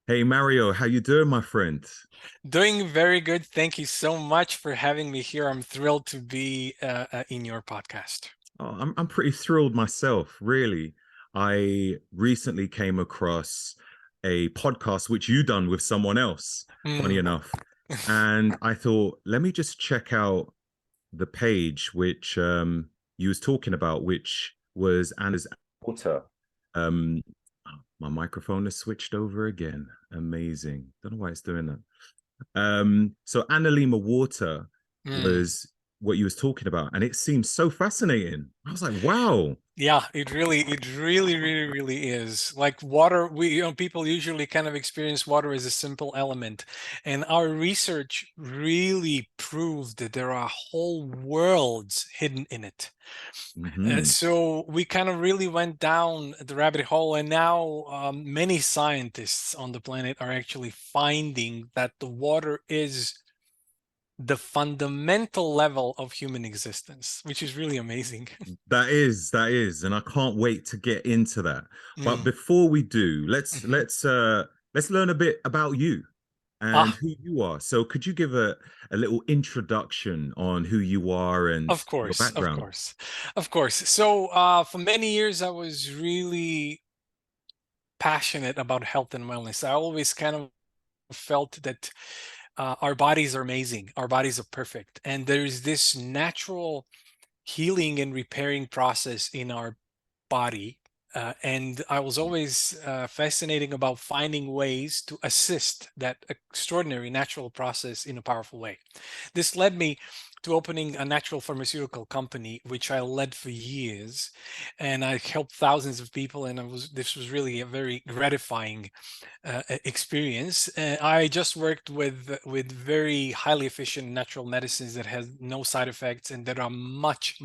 Hey Mario, how you doing, my friend? Doing very good. Thank you so much for having me here. I'm thrilled to be in your podcast. Oh, I'm pretty thrilled myself, really. I recently came across a podcast which you done with someone else, funny Mm. enough. And I thought, let me just check out the page which you was talking about, which was Anna's water. Um my microphone has switched over again. Amazing. Don't know why it's doing that. So Analemma water Mm. was what you was talking about, and it seems so fascinating. I was like, wow. Yeah, it really is. Like water, people usually kind of experience water as a simple element. And our research really proved that there are whole worlds hidden in it. Hmm. So we kind of really went down the rabbit hole, and now many scientists on the planet are actually finding that the water is the fundamental level of human existence, which is really amazing. That is, and I can't wait to get into that. But Mm. before we do, let's Mhm. let's uh let's learn a bit about you and Ah, who you are. So could you give a little introduction on who you are and of your course, of background? course, of course. So for many years, I was really passionate about health and wellness. I always kind of felt that our bodies are amazing, our bodies are perfect, and there's this natural healing and repairing process in our body. And I was always fascinating about finding ways to assist that extraordinary natural process in a powerful way. This led me to opening a natural pharmaceutical company, which I led for years, and I helped thousands of people. And this was really a very gratifying experience. I just worked with very highly efficient natural medicines that has no side effects and that are much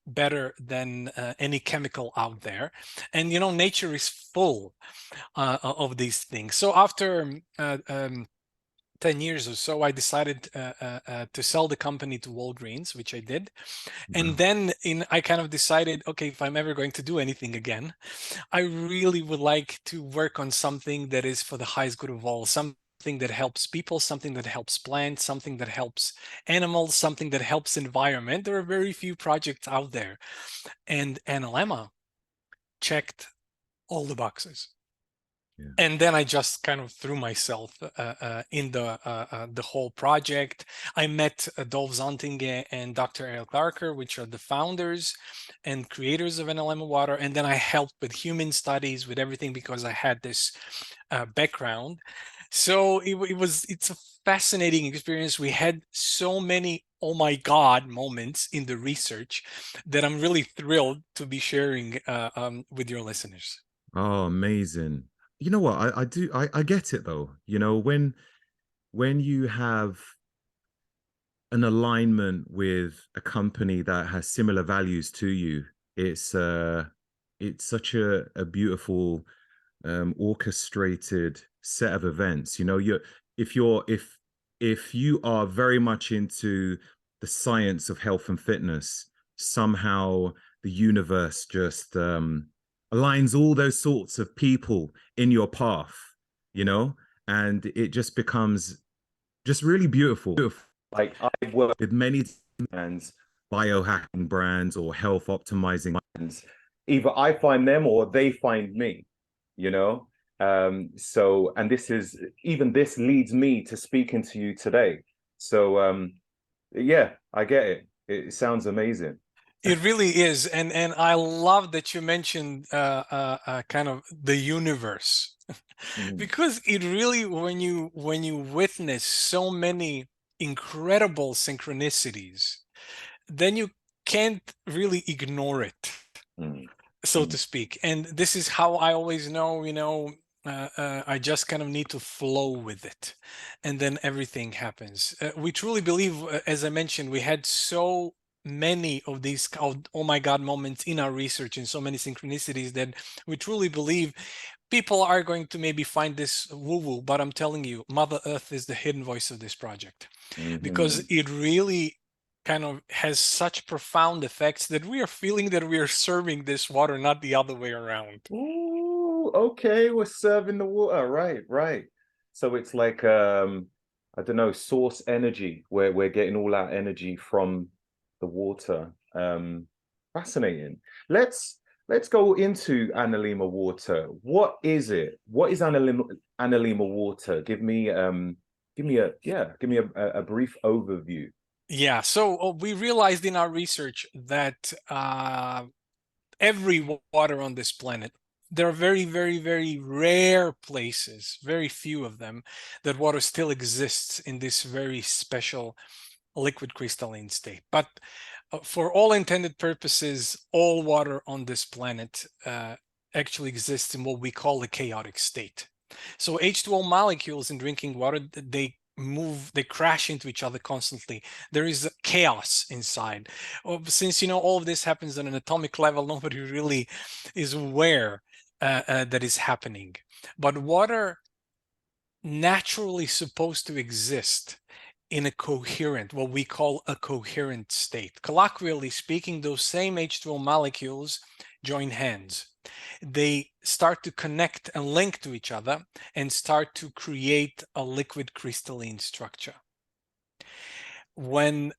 better than any chemical out there. And nature is full of these things. So after 10 years or so, I decided to sell the company to Walgreens, which I did. And Wow. then I kind of decided, okay, if I'm ever going to do anything again, I really would like to work on something that is for the highest good of all, something that helps people, something that helps plants, something that helps animals, something that helps environment. There are very few projects out there. And Analemma checked all the boxes. Yeah. And then I just kind of threw myself in the whole project. I met Dolph Zontinge and Dr. Eric Larker, which are the founders and creators of NLM Water. And then I helped with human studies, with everything, because I had this background. So it's a fascinating experience. We had so many oh my God moments in the research that I'm really thrilled to be sharing with your listeners. Oh, amazing. You know what? I get it though. When you have an alignment with a company that has similar values to you, it's such a beautiful orchestrated set of events. If you're if you are very much into the science of health and fitness, somehow the universe just aligns all those sorts of people in your path, you know, and it just becomes just really beautiful. Like I've worked with many brands, biohacking brands or health optimizing brands. Either I find them or they find me, you know. So and this leads me to speaking to you today. So yeah, I get it. It sounds amazing. It really is, and I love that you mentioned kind of the universe, Mm. because it really, when you witness so many incredible synchronicities, then you can't really ignore it, Mm. so Mm. to speak. And this is how I always know, I just kind of need to flow with it, and then everything happens. We truly believe, as I mentioned, we had so many of these oh my God moments in our research and so many synchronicities that we truly believe people are going to maybe find this woo-woo, but I'm telling you, Mother Earth is the hidden voice of this project, because Mhm. it really kind of has such profound effects that we are feeling that we are serving this water, not the other way around. Oh, okay, we're serving the water. Right, right. So it's like I don't know, source energy where we're getting all our energy from the water. Fascinating. Let's go into Analemma water. What is it? What is Analemma water? Give me a brief overview. Yeah, so we realized in our research that every water on this planet, there are very, very, very rare places, very few of them, that water still exists in this very special liquid crystalline state. But for all intended purposes, all water on this planet actually exists in what we call a chaotic state. So H2O molecules in drinking water, they move, they crash into each other constantly. There is chaos inside. Since, all of this happens on an atomic level, nobody really is aware that is happening. But water naturally supposed to exist in a coherent, what we call a coherent state. Colloquially speaking, those same H2O molecules join hands. They start to connect and link to each other and start to create a liquid crystalline structure. When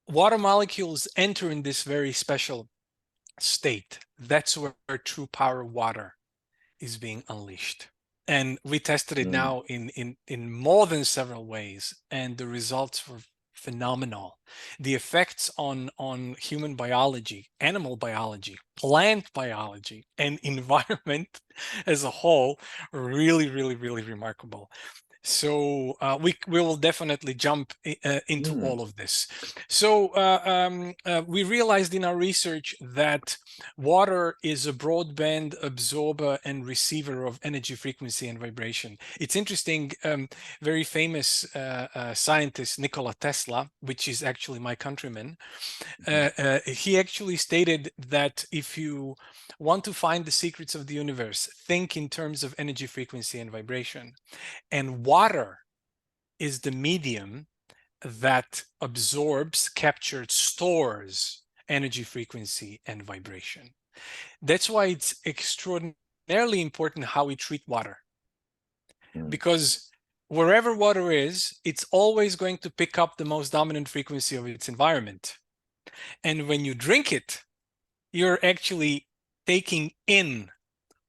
water molecules enter in this very special state, that's where true power of water is being unleashed. And we tested it Mm, now in more than several ways, and the results were phenomenal. The effects on human biology, animal biology, plant biology, and environment as a whole are really, really, really remarkable. So we will definitely jump into mm, all of this. So we realized in our research that water is a broadband absorber and receiver of energy, frequency, and vibration. It's interesting, very famous scientist Nikola Tesla, which is actually my countryman, mhm, he actually stated that if you want to find the secrets of the universe, think in terms of energy, frequency, and vibration. And water is the medium that absorbs, captures, stores energy, frequency, and vibration. That's why it's extraordinarily important how we treat water, mm, because wherever water is, it's always going to pick up the most dominant frequency of its environment. And when you drink it, you're actually taking in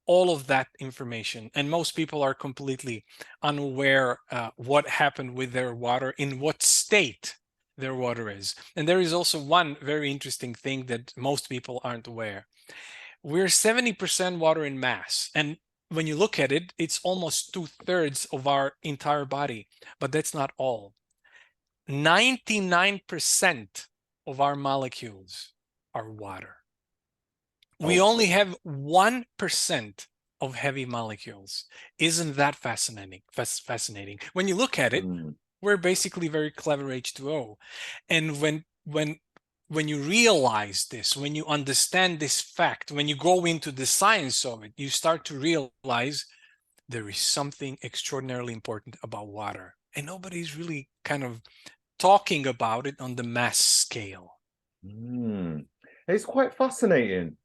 all of that information. And most people are completely unaware what happened with their water, in what state their water is. And there is also one very interesting thing that most people aren't aware. We're 70% water in mass. And when you look at it, it's almost 2/3 of our entire body. But that's not all. 99% of our molecules are water. We only okay. have 1% of heavy molecules. Isn't that fascinating? Fascinating. When you look at it, Mm, we're basically very clever H2O. And when you realize this, when you understand this fact, when you go into the science of it, you start to realize there is something extraordinarily important about water. And nobody's really kind of talking about it on the mass scale. mm. It's quite fascinating.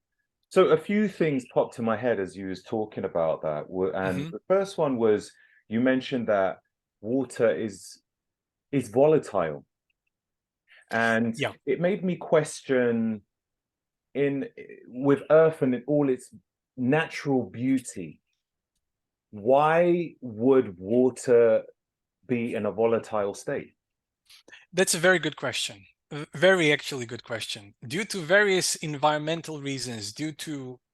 So a few things popped in my head as you was talking about that. And Mhm. the first one was you mentioned that water is volatile. And Yeah. it made me question in with Earth and all its natural beauty, why would water be in a volatile state? That's a very good question. Very actually good question. Due to various environmental reasons,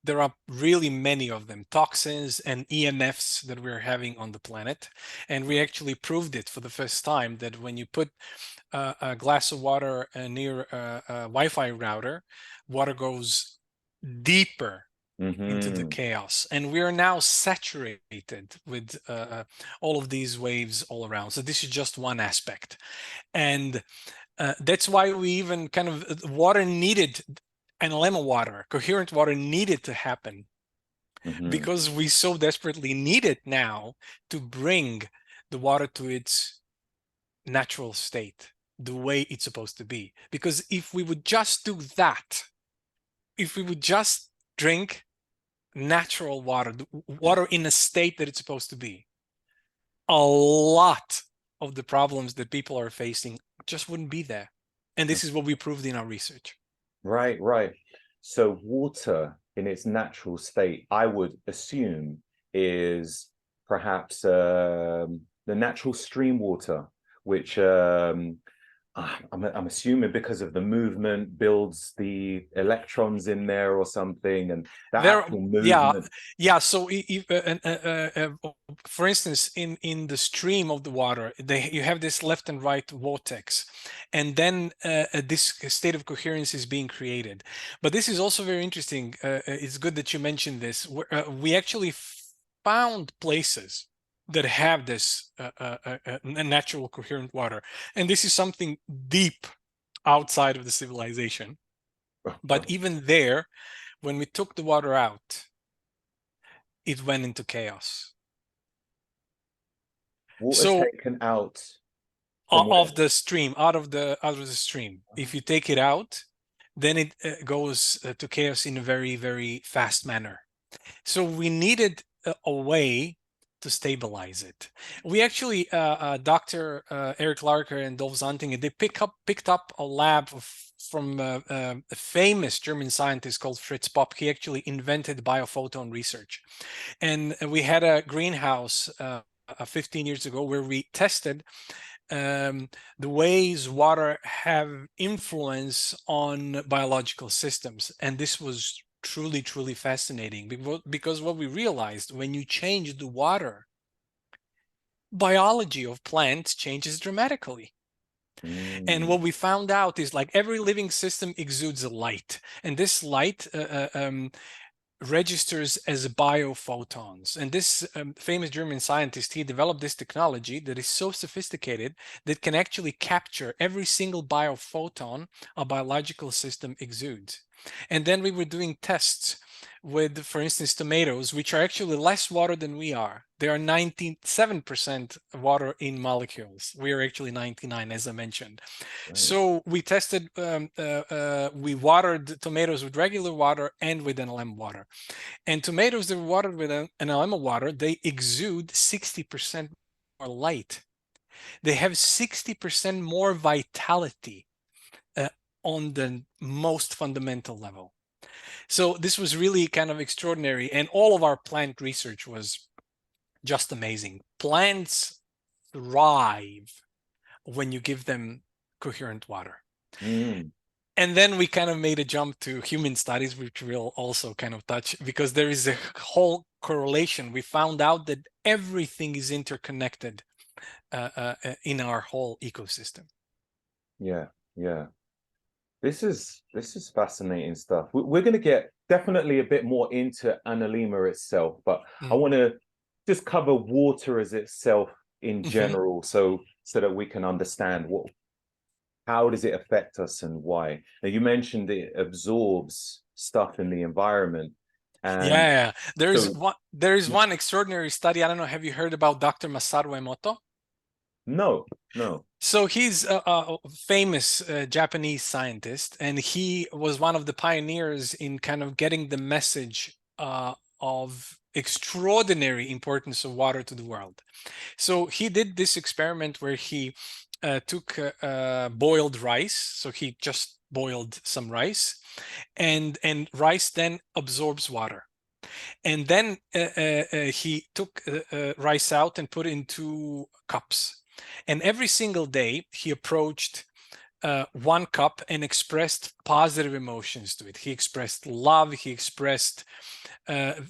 there are really many of them, toxins and EMFs that we're having on the planet. And we actually proved it for the first time that when you put a glass of water near a Wi-Fi router, water goes deeper into the Hmm. chaos. And we are now saturated with all of these waves all around. So this is just one aspect. And that's why we even kind of water needed, Analemma water, coherent water needed to happen, Hmm. because we so desperately need it now to bring the water to its natural state, the way it's supposed to be. Because if we would just do that, if we would just drink natural water, the water in a state that it's supposed to be, a lot of the problems that people are facing just wouldn't be there. And this is what we proved in our research. Right, right. So water in its natural state, I would assume, is perhaps the natural stream water, which I'm assuming because of the movement builds the electrons in there or something, and that There, actual yeah, movement. yeah. So, for instance, in the stream of the water, you have this left and right vortex, and then this state of coherence is being created. But this is also very interesting. It's good that you mentioned this. We actually found places that have this natural coherent water, and this is something deep outside of the civilization. But even there, when we took the water out, it went into chaos. Water So taken out from of where? the stream, out of the stream, if you take it out, then it goes to chaos in a very, very fast manner. So we needed a way to stabilize it. We actually, Dr. Eric Larker and Dolph Zantinger, they picked up a lab from a famous German scientist called Fritz Popp. He actually invented biophoton research. And we had a greenhouse 15 years ago where we tested the ways water have influence on biological systems. And this was truly, truly fascinating because what we realized, when you change the water, biology of plants changes dramatically. And Mm, what we found out is, like, every living system exudes a light, and this light registers as biophotons. And this famous German scientist, he developed this technology that is so sophisticated that can actually capture every single biophoton a biological system exudes. And then we were doing tests with, for instance, tomatoes, which are actually less water than we are. They are 97% water in molecules. We are actually 99, as I mentioned. right. So we tested, we watered tomatoes with regular water and with Analemma water. And tomatoes that were watered with Analemma water, they exude 60% more light. They have 60% more vitality uh, on the most fundamental level. So this was really kind of extraordinary. And all of our plant research was just amazing. Plants thrive when you give them coherent water. Mm, And then we kind of made a jump to human studies, which we'll also kind of touch, because there is a whole correlation. We found out that everything is interconnected in our whole ecosystem. yeah, yeah. This is fascinating stuff. We're going to get definitely a bit more into Analemma itself, but I Mm. want to just cover water as itself in Mm-hmm. general, so that we can understand how does it affect us and why. Now, you mentioned it absorbs stuff in the environment, and Yeah, so there is one extraordinary study. I don't know, have you heard about Dr. Masaru Emoto? no, no. So he's a famous Japanese scientist, and he was one of the pioneers in kind of getting the message of extraordinary importance of water to the world. So he did this experiment where he took boiled rice. So he just boiled some rice, and rice then absorbs water. And then he took rice out and put it into cups. And every single day he approached one cup and expressed positive emotions to it. He expressed love, he expressed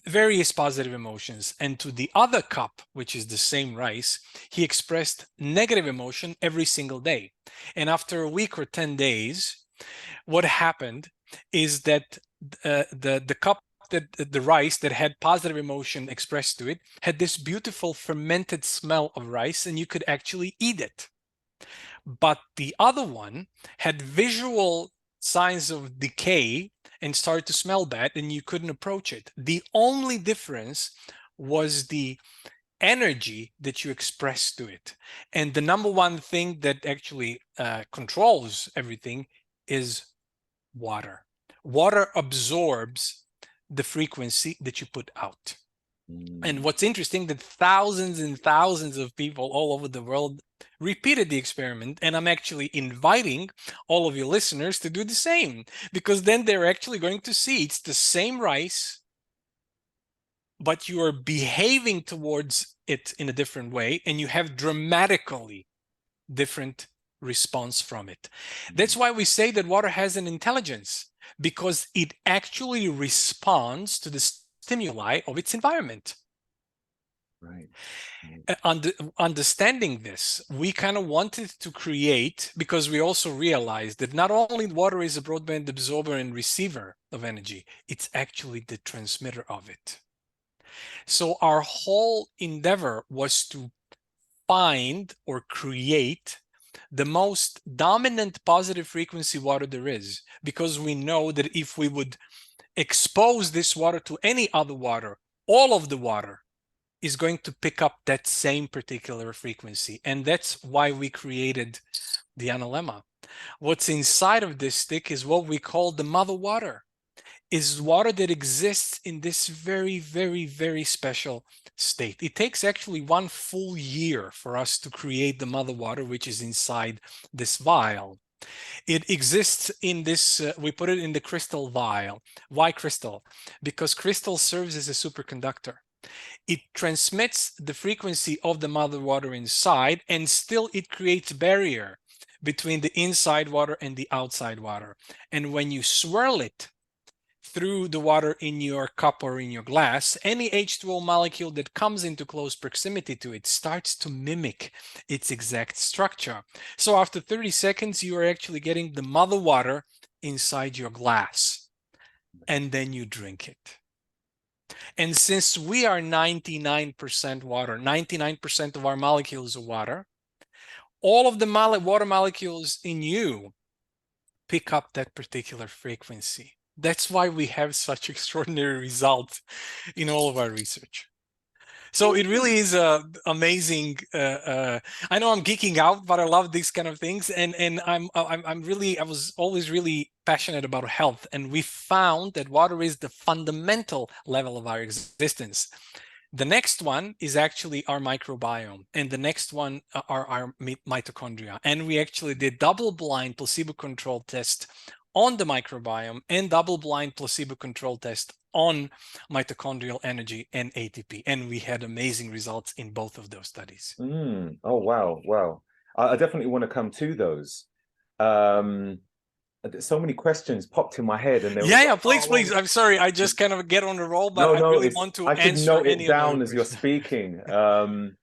various positive emotions. And to the other cup, which is the same rice, he expressed negative emotion every single day. And after a week or 10 days, what happened is that the cup, that the rice that had positive emotion expressed to it, had this beautiful fermented smell of rice, and you could actually eat it. But the other one had visual signs of decay and started to smell bad, and you couldn't approach it. The only difference was the energy that you express to it. And the number one thing that actually controls everything is water. Water absorbs the frequency that you put out. And Mm. what's interesting, that thousands and thousands of people all over the world repeated the experiment, and I'm actually inviting all of your listeners to do the same, because then they're actually going to see it's the same rice, but you are behaving towards it in a different way, and you have dramatically different response from it. That's why we say that water has an intelligence, because it actually responds to the stimuli of its environment. Right. Understanding this, we kind of wanted to create, because we also realized that not only water is a broadband absorber and receiver of energy, it's actually the transmitter of it. So our whole endeavor was to find or create the most dominant positive frequency water there is, because we know that if we would expose this water to any other water, all of the water is going to pick up that same particular frequency. And that's why we created the Analemma. What's inside of this stick is what we call the mother water. Is water that exists in this very, very, very special state. It takes actually 1 full year for us to create the mother water, which is inside this vial. It exists in this, we put it in the crystal vial. Why crystal? Because crystal serves as a superconductor. It transmits the frequency of the mother water inside, and still it creates barrier between the inside water and the outside water. And when you swirl it through the water in your cup or in your glass, any H2O molecule that comes into close proximity to it starts to mimic its exact structure. So after 30 seconds, you are actually getting the mother water inside your glass, and then you drink it. And since we are 99% water, 99% of our molecules are water, all of the water molecules in you pick up that particular frequency. That's why we have such extraordinary results in all of our research. So it really is amazing. I know I'm geeking out, but I love these kind of things, and I was always really passionate about health, and we found that water is the fundamental level of our existence. The next one is actually our microbiome, and the next one are our mitochondria. And we actually did double-blind placebo-controlled test on the microbiome and double-blind placebo-controlled test on mitochondrial energy and ATP. And we had amazing results in both of those studies. Oh, wow. Wow. I definitely want to come to those. So many questions popped in my head, and there was Yeah, like, please, oh, please. I'm sorry, I just kind of get on the roll, but no, I no, really it's want to I should answer note it any of your down as you're questions. speaking. Um,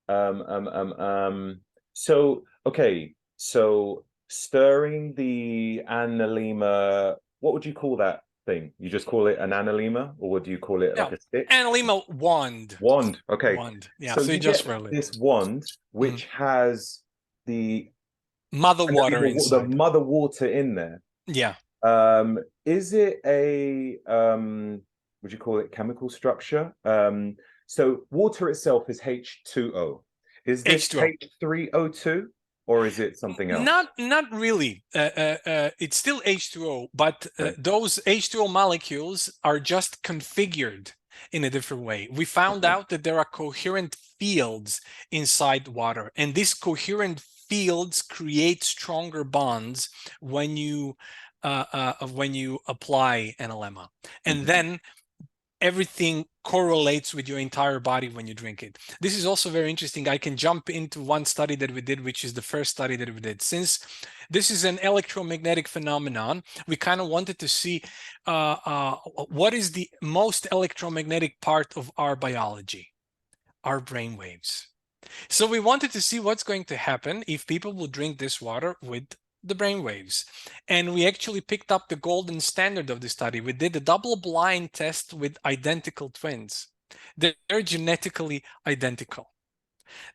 um, um, um. So, okay, so stirring the Analemma, what would you call that thing? You just call it an Analemma, or would you call it Yeah, like a stick? Analemma wand. Wand. Okay. Wand. Yeah, So so you you just get swirl it. this wand, Mhm. which has the Mother water the inside. mother water in there. Yeah. Is it a would you call it chemical structure? So water itself is H2O. Is this H2O. H3O2 or is it something else? Not really. It's still H2O, but Okay. those H2O molecules are just configured in a different way. We found Okay. out that there are coherent fields inside water, and these coherent fields create stronger bonds when you apply Analemma, and Mhm. then everything correlates with your entire body when you drink it. This is also very interesting. I can jump into one study that we did, which is the first study that we did. Since this is an electromagnetic phenomenon, we kind of wanted to see what is the most electromagnetic part of our biology, our brain waves. So we wanted to see what's going to happen if people will drink this water with the brainwaves. And we actually picked up the golden standard of the study. We did a double-blind test with identical twins. They're genetically identical.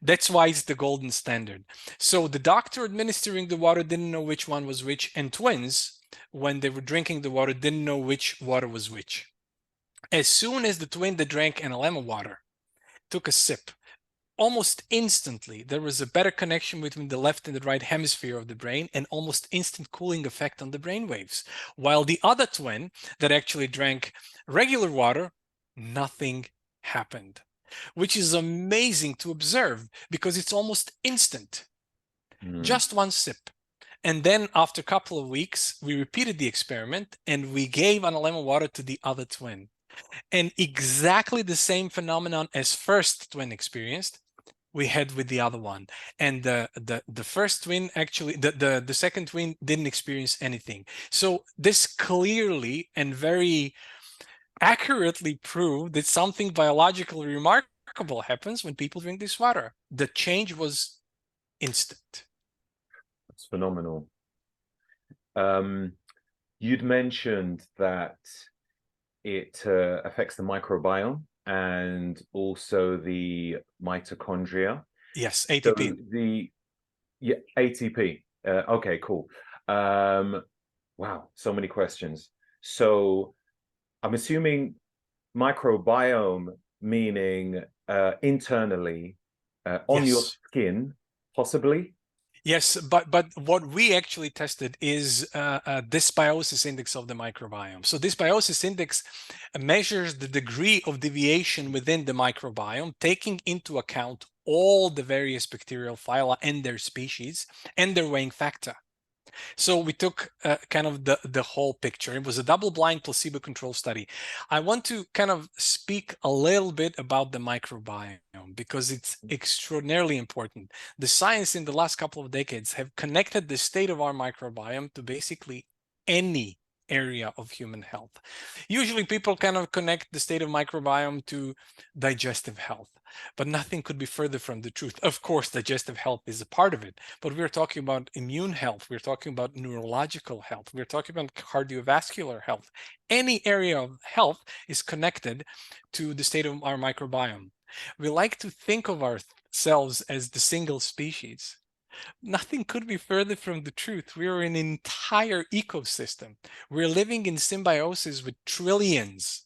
That's why it's the golden standard. So the doctor administering the water didn't know which one was which, and twins, when they were drinking the water, didn't know which water was which. As soon as the twin that drank Analemma water took a sip, almost instantly, there was a better connection between the left and the right hemisphere of the brain, and almost instant cooling effect on the brain waves. While the other twin that actually drank regular water, nothing happened, which is amazing to observe because it's almost instant. Just one sip. And then after a couple of weeks, we repeated the experiment and we gave Analemma water to the other twin. And exactly the same phenomenon as first twin experienced, we had with the other one. And the first twin actually, the second twin didn't experience anything. So this clearly and very accurately proved that something biologically remarkable happens when people drink this water. The change was instant. It's phenomenal. You'd mentioned that it affects the microbiome and also the mitochondria. Yes, So ATP. yeah, ATP. Okay, cool. Wow, so many questions. So I'm assuming microbiome meaning internally on your Yes. skin, possibly. Yes, but what we actually tested is dysbiosis index of the microbiome. So dysbiosis index measures the degree of deviation within the microbiome, taking into account all the various bacterial phyla and their species and their weighing factor. So we took kind of the whole picture. It was a double-blind placebo-controlled study. I want to kind of speak a little bit about the microbiome because it's extraordinarily important. The science in the last couple of decades have connected the state of our microbiome to basically any area of human health. Usually people kind of connect the state of microbiome to digestive health, but nothing could be further from the truth. Of course, digestive health is a part of it, but we're talking about immune health. We're talking about neurological health. We're talking about cardiovascular health. Any area of health is connected to the state of our microbiome. We like to think of ourselves as the single species. Nothing could be further from the truth. We are an entire ecosystem. We're living in symbiosis with trillions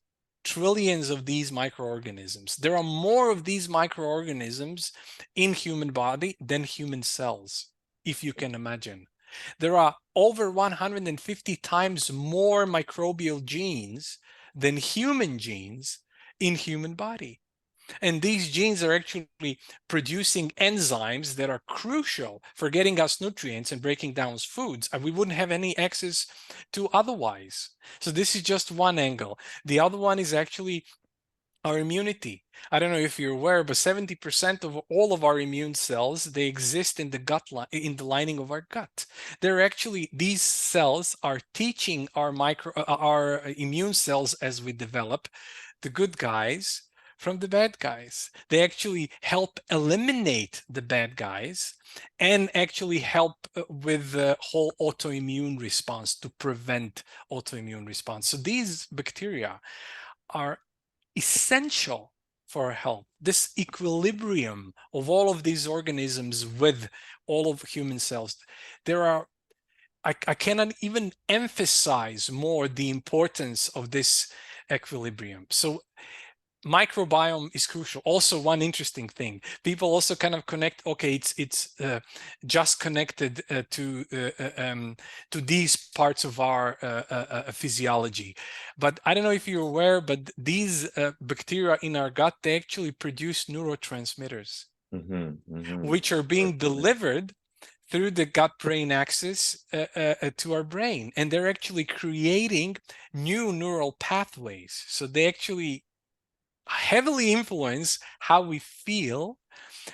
of these microorganisms. There are more of these microorganisms in human body than human cells, if you can imagine. There are over 150 times more microbial genes than human genes in human body. And these genes are actually producing enzymes that are crucial for getting us nutrients and breaking down foods, and we wouldn't have any access to otherwise. So this is just one angle. The other one is actually our immunity. I don't know if you're aware, but 70% of all of our immune cells, they exist in the gut, in the lining of our gut. They're actually, these cells are teaching our immune cells as we develop, the good guys from the bad guys. They actually help eliminate the bad guys and actually help with the whole autoimmune response, to prevent autoimmune response. So these bacteria are essential for our health. This equilibrium of all of these organisms with all of human cells, there are, I cannot even emphasize more the importance of this equilibrium. So microbiome is crucial. Also, one interesting thing, people also kind of connect, okay, it's just connected to these parts of our physiology. But I don't know if you're aware, but these bacteria in our gut, they actually produce neurotransmitters, which are being delivered through the gut-brain axis to our brain. And they're actually creating new neural pathways. So they actually heavily influence how we feel,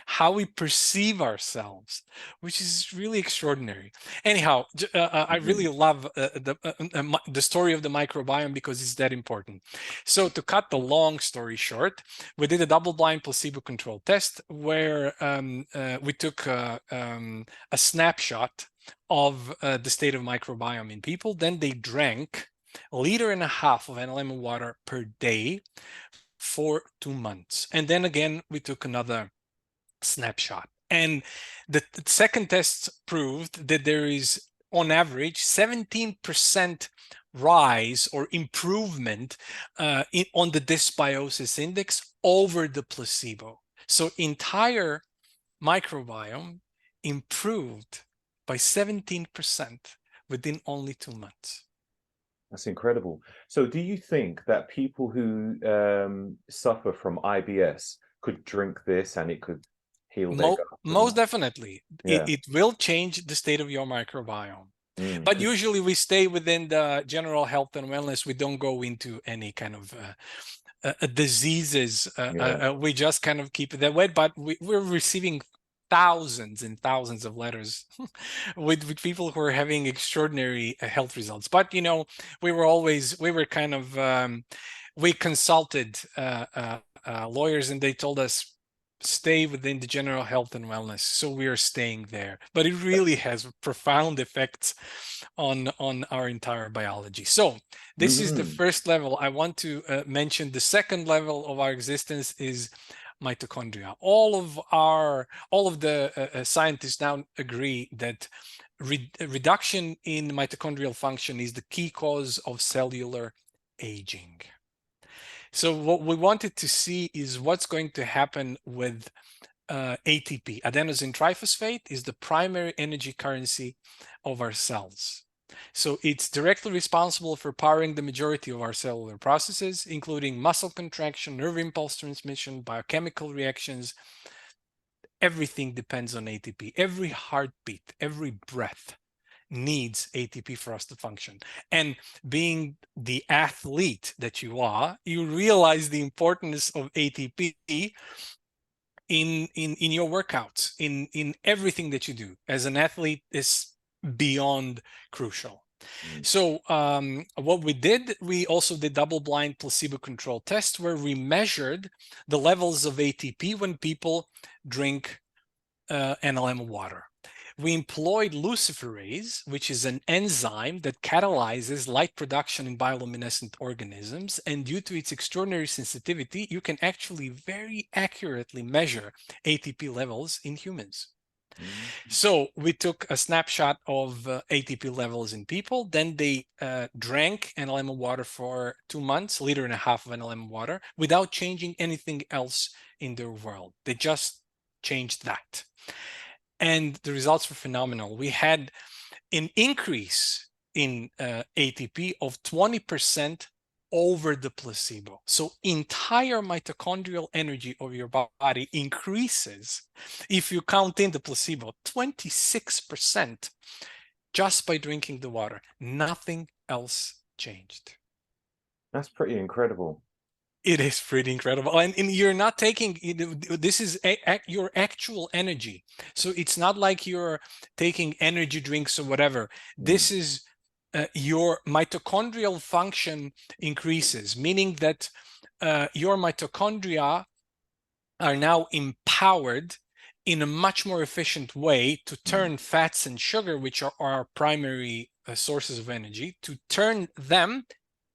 how we perceive ourselves, which is really extraordinary. Anyhow, I really love the story of the microbiome because it's that important. So to cut the long story short, we did a double-blind placebo-controlled test where we took a snapshot of the state of microbiome in people. Then they drank 1.5 liters of Analemma water per day for 2 months. And then again, we took another snapshot. And the second test proved that there is, on average, 17% rise or improvement on the dysbiosis index over the placebo. So entire microbiome improved by 17% within only 2 months. That's incredible. So do you think that people who suffer from IBS could drink this and it could heal their gut pretty Most much? definitely, Yeah. it will change the state of your microbiome. Mm, But 'cause- usually we stay within the general health and wellness. We don't go into any kind of diseases. yeah. We just kind of keep it that way. But we're receiving thousands and thousands of letters with people who are having extraordinary health results. But we were kind of we consulted lawyers, and they told us stay within the general health and wellness. So we are staying there. But it really has profound effects on our entire biology. So this is the Mm, first level. I want to mention the second level of our existence is mitochondria. All of the scientists now agree that reduction in mitochondrial function is the key cause of cellular aging. So what we wanted to see is what's going to happen with ATP. Adenosine triphosphate is the primary energy currency of our cells. So it's directly responsible for powering the majority of our cellular processes, including muscle contraction, nerve impulse transmission, biochemical reactions. Everything depends on ATP. Every heartbeat, every breath needs ATP for us to function. And being the athlete that you are, you realize the importance of ATP in your workouts, in everything that you do as an athlete is beyond crucial. mm, So what we did, we also did double-blind placebo-controlled tests where we measured the levels of ATP when people drink Analemma water. We employed luciferase, which is an enzyme that catalyzes light production in bioluminescent organisms. And due to its extraordinary sensitivity, you can actually very accurately measure ATP levels in humans. mm, So we took a snapshot of ATP levels in people. Then they drank Analemma water for 2 months, 1.5 liters of Analemma water, without changing anything else in their world. They just changed that. And the results were phenomenal. We had an increase in ATP of 20% over the placebo. So entire mitochondrial energy of your body increases if you count in the placebo, 26% just by drinking the water. Nothing else changed. that's pretty incredible. It is pretty incredible. And you're not taking, this is your actual energy. So it's not like you're taking energy drinks or whatever. Mm, This is your mitochondrial function increases, meaning that your mitochondria are now empowered in a much more efficient way to mm, turn fats and sugar, which are our primary sources of energy, to turn them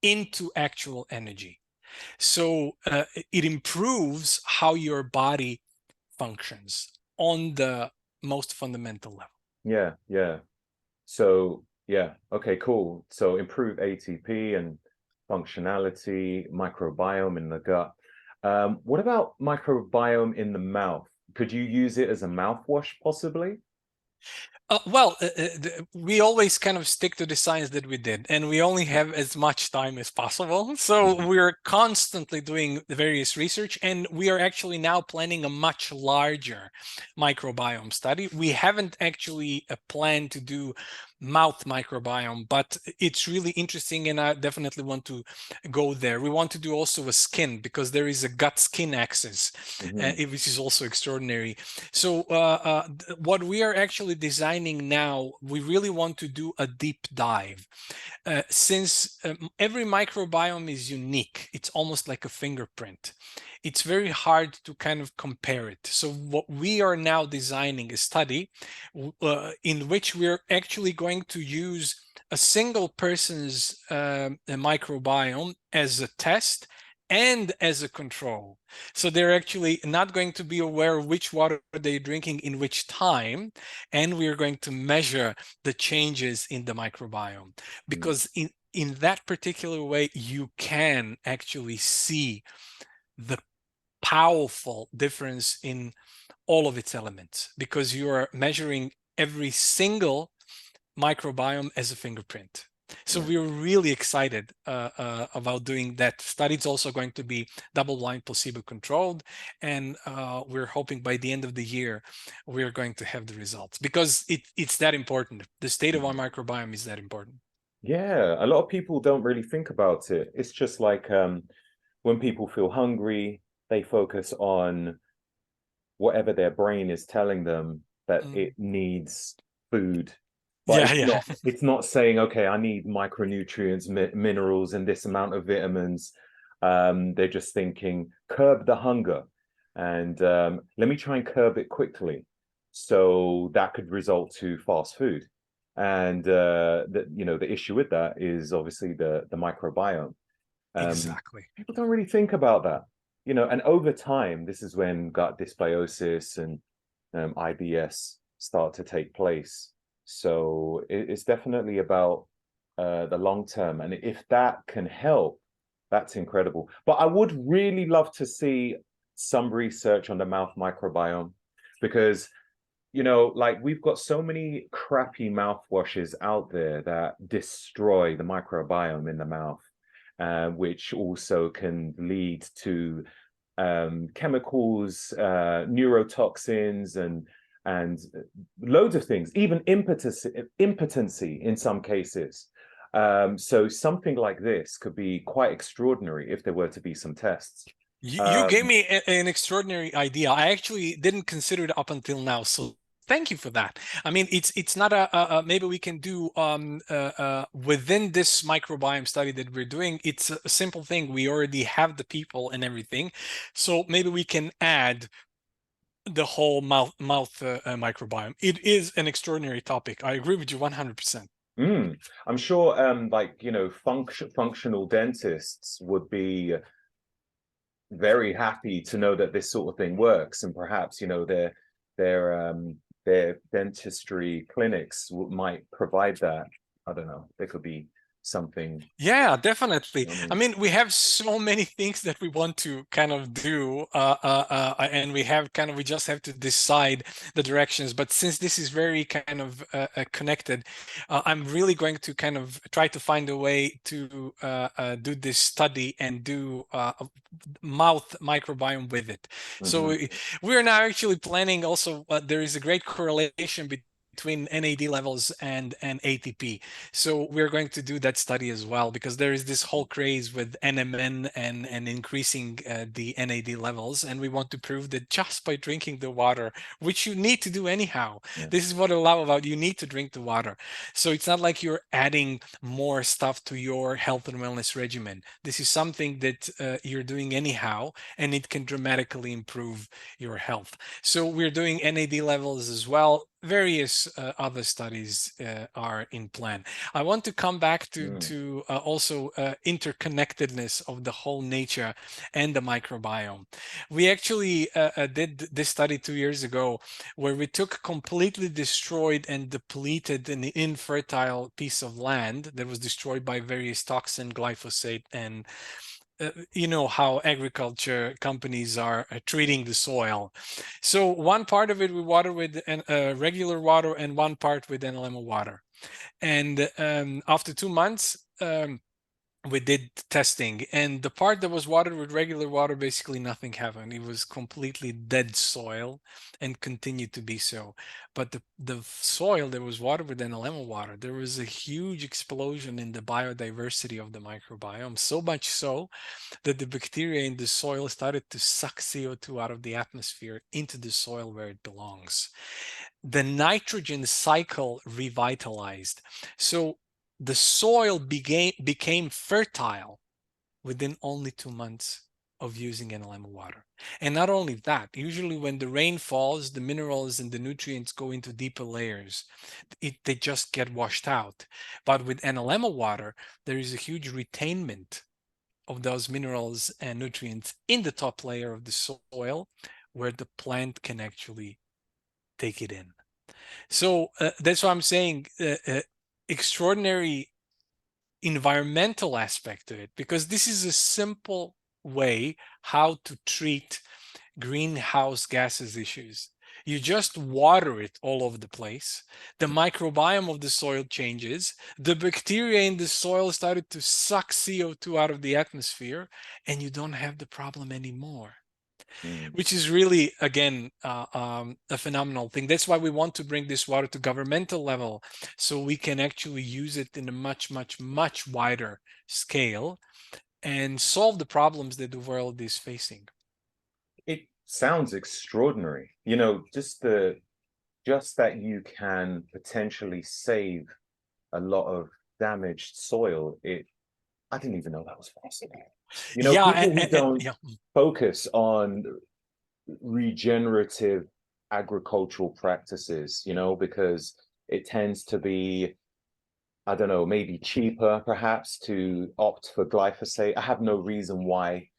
into actual energy. So it improves how your body functions on the most fundamental level. yeah, yeah. So yeah, okay, cool. So improve ATP and functionality, microbiome in the gut. What about microbiome in the mouth? Could you use it as a mouthwash possibly? We always kind of stick to the science that we did, and we only have as much time as possible. So Mhm, we're constantly doing the various research, and we are actually now planning a much larger microbiome study. We haven't actually planned to do mouth microbiome, but it's really interesting, and I definitely want to go there. We want to do also a skin because there is a gut-skin axis, mhm, which is also extraordinary. So what we are actually designing now, we really want to do a deep dive. Since every microbiome is unique, it's almost like a fingerprint. It's very hard to kind of compare it. So what we are now designing a study in which we're actually going to use a single person's microbiome as a test and as a control. So they're actually not going to be aware of which water they're drinking in which time, and we are going to measure the changes in the microbiome. mm. Because in that particular way, you can actually see the powerful difference in all of its elements, because you are measuring every single microbiome as a fingerprint. So Yeah. we're really excited about doing that study. It's also going to be double-blind, placebo-controlled, and we're hoping by the end of the year we're going to have the results, because it's that important. The state of our microbiome is that important. Yeah, a lot of people don't really think about it. It's just like when people feel hungry, they focus on whatever their brain is telling them that Mm. it needs food. But Yeah, yeah. it's not saying, okay, I need micronutrients, minerals, and this amount of vitamins. They're just thinking, curb the hunger, and let me try and curb it quickly. So that could result to fast food. And the issue with that is obviously the microbiome. Exactly. People don't really think about that, and over time, this is when gut dysbiosis and IBS start to take place. So it's definitely about the long term. And if that can help, that's incredible. But I would really love to see some research on the mouth microbiome, because like we've got so many crappy mouthwashes out there that destroy the microbiome in the mouth, which also can lead to chemicals, neurotoxins, and loads of things, even impotency in some cases. So something like this could be quite extraordinary if there were to be some tests. You gave Um, me an extraordinary idea. I actually didn't consider it up until now. So thank you for that. I mean, it's not maybe we can do within this microbiome study that we're doing. It's a simple thing. We already have the people and everything, so maybe we can add the whole mouth microbiome. It is an extraordinary topic. I agree with you 100%. I'm sure, like functional dentists would be very happy to know that this sort of thing works, and perhaps their dentistry clinics might provide that. I don't know. There could be something. Yeah, definitely. I I mean, mean, we have so many things that we want to kind of do, and we just have to decide the directions. But since this is very kind of connected, I'm really going to kind of try to find a way to do this study and do mouth microbiome with it. So mhm. we are now actually planning also, there is a great correlation between NAD levels and ATP. So we're going to do that study as well, because there is this whole craze with NMN and increasing the NAD levels. And we want to prove that just by drinking the water, which you need to do anyhow, Yeah. this is what I love about you need to drink the water. So it's not like you're adding more stuff to your health and wellness regimen. This is something that you're doing anyhow, and it can dramatically improve your health. So we're doing NAD levels as well. Various other studies are in plan. I want to come back to Mm. also interconnectedness of the whole nature and the microbiome. We actually did this study 2 years ago, where we took completely destroyed and depleted an infertile piece of land that was destroyed by various toxin, glyphosate, and you know how agriculture companies are treating the soil. So one part of it we water with regular water, and one part with Analemma water. And after 2 months, we did testing, and the part that was watered with regular water, basically nothing happened. It was completely dead soil and continued to be so. But the soil that was watered with Analemma water, there was a huge explosion in the biodiversity of the microbiome, so much so that the bacteria in the soil started to suck CO2 out of the atmosphere into the soil where it belongs. The nitrogen cycle revitalized. So the soil became fertile within only 2 months of using Analemma water. And not only that, usually when the rain falls, the minerals and the nutrients go into deeper layers. They just get washed out. But with Analemma water, there is a huge retainment of those minerals and nutrients in the top layer of the soil, where the plant can actually take it in. So that's why I'm saying extraordinary environmental aspect to it, because this is a simple way how to treat greenhouse gases issues. You just water it all over the place. The microbiome of the soil changes. The bacteria in the soil started to suck CO2 out of the atmosphere, and you don't have the problem anymore, Mm. which is really, again, a phenomenal thing. That's why we want to bring this water to governmental level, so we can actually use it in a much, much, much wider scale and solve the problems that the world is facing. It sounds extraordinary. You know, just that you can potentially save a lot of damaged soil. I didn't even know that was possible. You know, Yeah, people who and don't yeah. focus on regenerative agricultural practices, you know, because it tends to be, I don't know, maybe cheaper perhaps to opt for glyphosate. I have no reason why.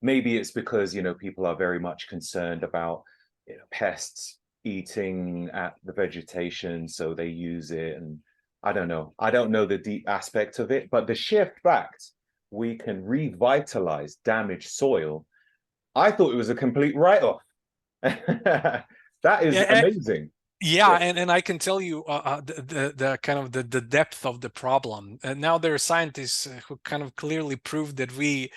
Maybe it's because, you know, people are very much concerned about, you know, pests eating at the vegetation, so they use it. And I don't know. I don't know the deep aspect of it, but the sheer fact we can revitalize damaged soil, I thought it was a complete write-off. That is Yeah, amazing. yeah, Yeah. and I can tell you the kind of the depth of the problem. And now there are scientists who kind of clearly prove that we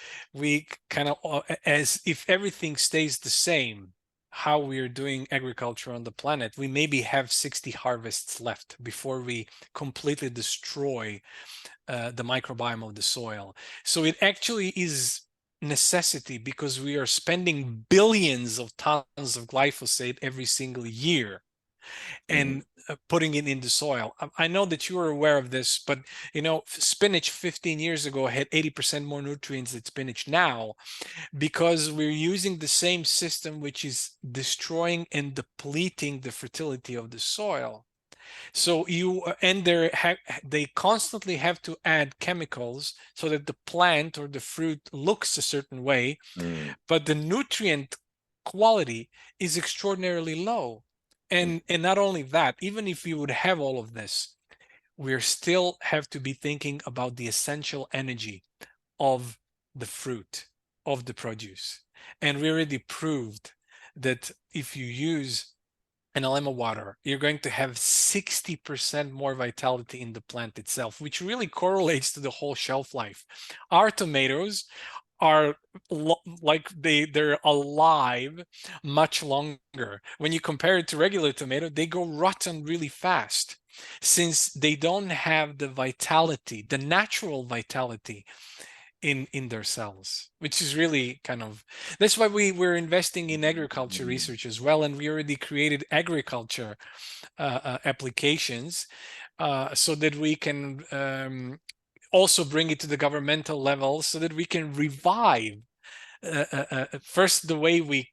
kind of, as if everything stays the same, how we are doing agriculture on the planet, we maybe have 60 harvests left before we completely destroy the microbiome of the soil. So it actually is necessity, because we are spending billions of tons of glyphosate every single year Mm, and putting it in the soil. I know that you are aware of this, but you know, spinach 15 years ago had 80% more nutrients than spinach now, because we're using the same system, which is destroying and depleting the fertility of the soil. So and they constantly have to add chemicals so that the plant or the fruit looks a certain way, mm, but the nutrient quality is extraordinarily low. mm, And not only that, even if we would have all of this, we still have to be thinking about the essential energy of the fruit, of the produce. And we already proved that if you use Analemma water, you're going to have 60% more vitality in the plant itself, which really correlates to the whole shelf life. Our tomatoes are like they're alive much longer. When you compare it to regular tomato, they go rotten really fast, since they don't have the vitality, the natural vitality in their cells, which is really kind of, that's why we're investing in agriculture mm, research as well, and we already created agriculture applications, so that we can also bring it to the governmental level, so that we can revive first the way we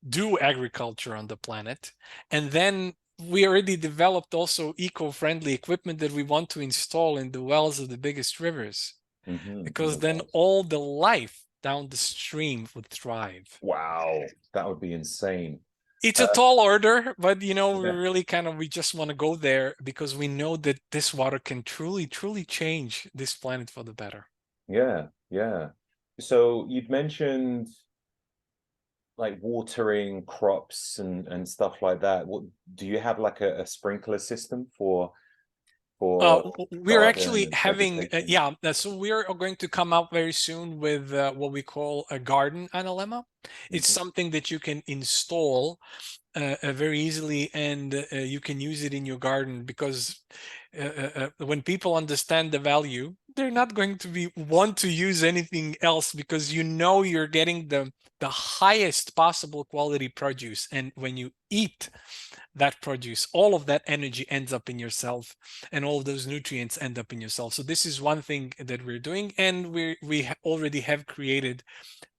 do agriculture on the planet, and then we already developed also eco-friendly equipment that we want to install in the wells of the biggest rivers, mhm. because then all the life down the stream would thrive. Wow, that would be insane. It's a Uh, tall order, but you know, we yeah, really kind of, we just want to go there, because we know that this water can truly, truly change this planet for the better. yeah, yeah. So you'd mentioned like watering crops and stuff like that. What do you have like a sprinkler system for We're garden actually and having, vegetation? yeah, so we're going to come out very soon with what we call a garden analemma. It's Mhm, something that you can install very easily, and you can use it in your garden, because when people understand the value, they're not going to be want to use anything else, because you know you're getting the highest possible quality produce, and when you eat that produce, all of that energy ends up in yourself, and all of those nutrients end up in yourself. So this is one thing that we're doing, and we already have created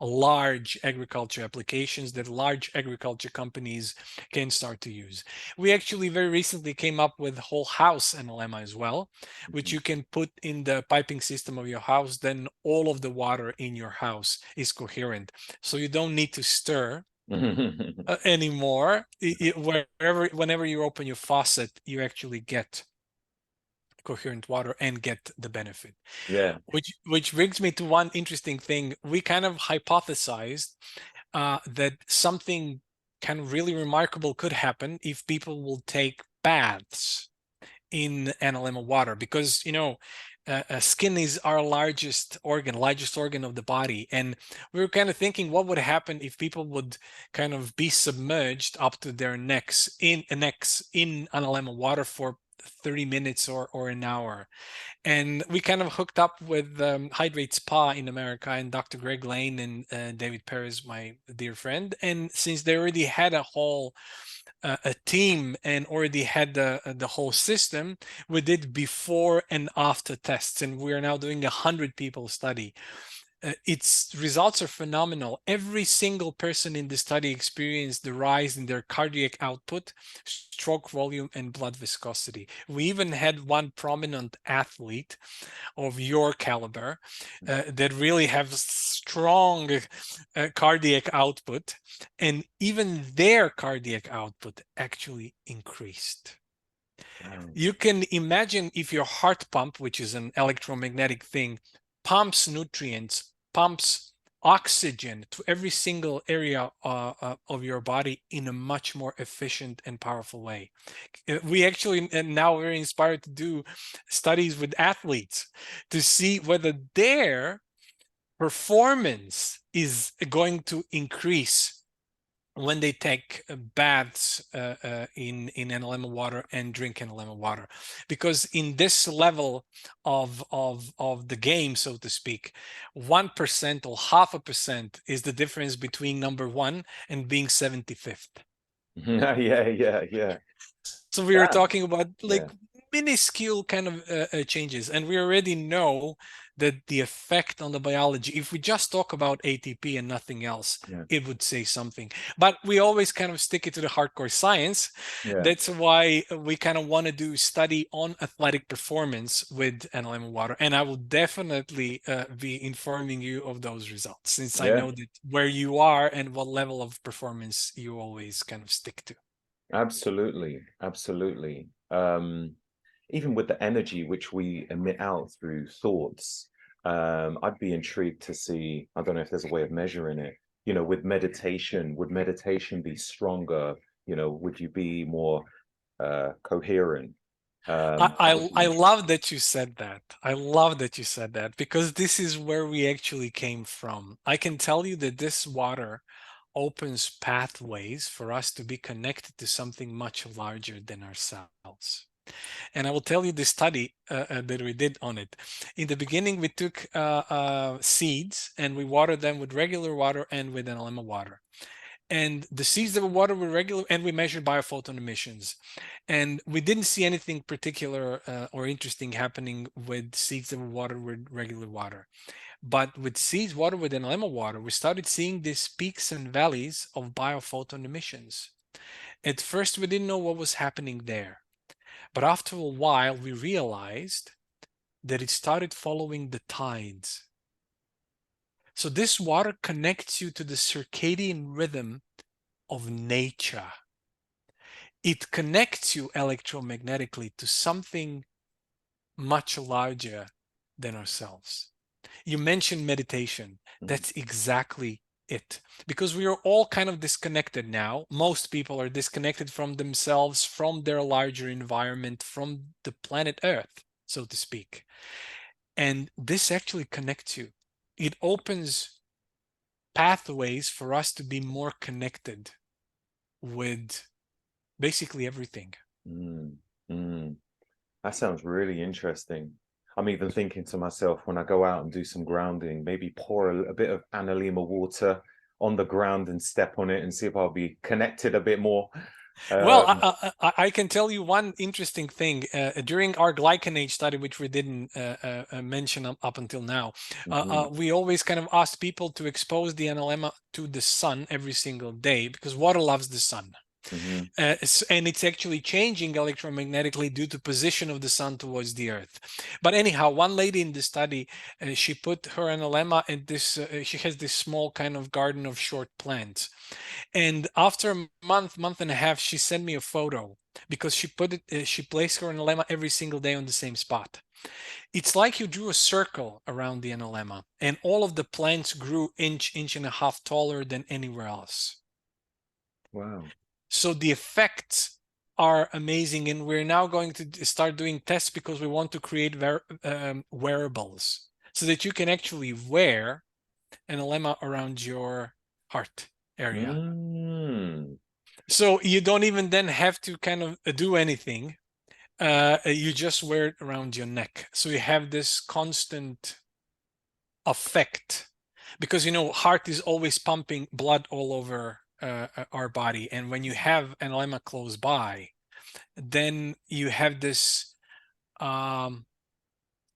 large agriculture applications that large agriculture companies can start to use. We actually very recently came up with whole house analemma as well, which you can put in the piping system of your house. Then all of the water in your house is coherent, so you don't need to stir mhm. anymore. Whenever you open your faucet, you actually get coherent water and get the benefit. Yeah. Which brings me to one interesting thing. We kind of hypothesized that something kind of really remarkable could happen if people will take baths in Analemma water, because skin is our largest organ of the body, and we were kind of thinking what would happen if people would kind of be submerged up to their necks in Analemma water for 30 minutes or an hour. And we kind of hooked up with Hydrate Spa in America and Dr. Greg Lane and David Perez, my dear friend. And since they already had a team and already had the whole system, we did before and after tests, and we are now doing 100 people study. Its results are phenomenal. Every single person in the study experienced the rise in their cardiac output, stroke volume, and blood viscosity. We even had one prominent athlete of your caliber that really have strong cardiac output, and even their cardiac output actually increased. Wow. You can imagine if your heart pump, which is an electromagnetic thing, pumps nutrients, pumps oxygen to every single area of your body in a much more efficient and powerful way. We actually now are inspired to do studies with athletes to see whether their performance is going to increase when they take baths in Analemma water and drink Analemma water. Because in this level of the game, so to speak, 1% or 0.5% is the difference between number one and being 75th. Yeah. So we were Damn. talking about like Yeah. minuscule kind of changes, and we already know that the effect on the biology, if we just talk about ATP and nothing else, Yeah. it would say something. But we always kind of stick it to the hardcore science. Yeah. That's why we kind of want to do study on athletic performance with Analemma water, and I will definitely be informing you of those results, since I Yeah. know that where you are and what level of performance you always kind of stick to. Absolutely. Absolutely. Even with the energy which we emit out through thoughts, I'd be intrigued to see, I don't know if there's a way of measuring it, with meditation, would meditation be stronger? Would you be more coherent? That would be I love interesting. that you said that. I love that you said that, because this is where we actually came from. I can tell you that this water opens pathways for us to be connected to something much larger than ourselves. And I will tell you the study that we did on it. In the beginning, we took seeds and we watered them with regular water and with Analemma water. And the seeds that were watered with regular, and we measured biophoton emissions. And we didn't see anything particular or interesting happening with seeds that were watered with regular water. But with seeds watered with Analemma water, we started seeing these peaks and valleys of biophoton emissions. At first, we didn't know what was happening there. But after a while, we realized that it started following the tides. So this water connects you to the circadian rhythm of nature. It connects you electromagnetically to something much larger than ourselves. You mentioned meditation. Mhm. That's exactly it. Because we are all kind of disconnected now. Most people are disconnected from themselves, from their larger environment, from the planet Earth, so to speak. And this actually connects you. It opens pathways for us to be more connected with basically everything. Mm, mm. That sounds really interesting. I'm even thinking to myself when I go out and do some grounding, maybe pour a bit of Analemma water on the ground and step on it and see if I'll be connected a bit more. Well, Um, I can tell you one interesting thing. During our glycanage study, which we didn't mention up until now, mhm, we always kind of asked people to expose the analemma to the sun every single day, because water loves the sun. mhm, And it's actually changing electromagnetically due to position of the sun towards the earth. But anyhow, one lady in the study, she put her analemma in this, she has this small kind of garden of short plants. And after a month and a half, she sent me a photo, because she placed her analemma every single day on the same spot. It's like you drew a circle around the Analemma, and all of the plants grew inch and a half taller than anywhere else. Wow. So the effects are amazing, and we're now going to start doing tests because we want to create wearables so that you can actually wear an Analemma around your heart area. Mm. So you don't even then have to kind of do anything. You just wear it around your neck. So you have this constant effect because, you know, heart is always pumping blood all over our body. And when you have an Analemma close by, then you have this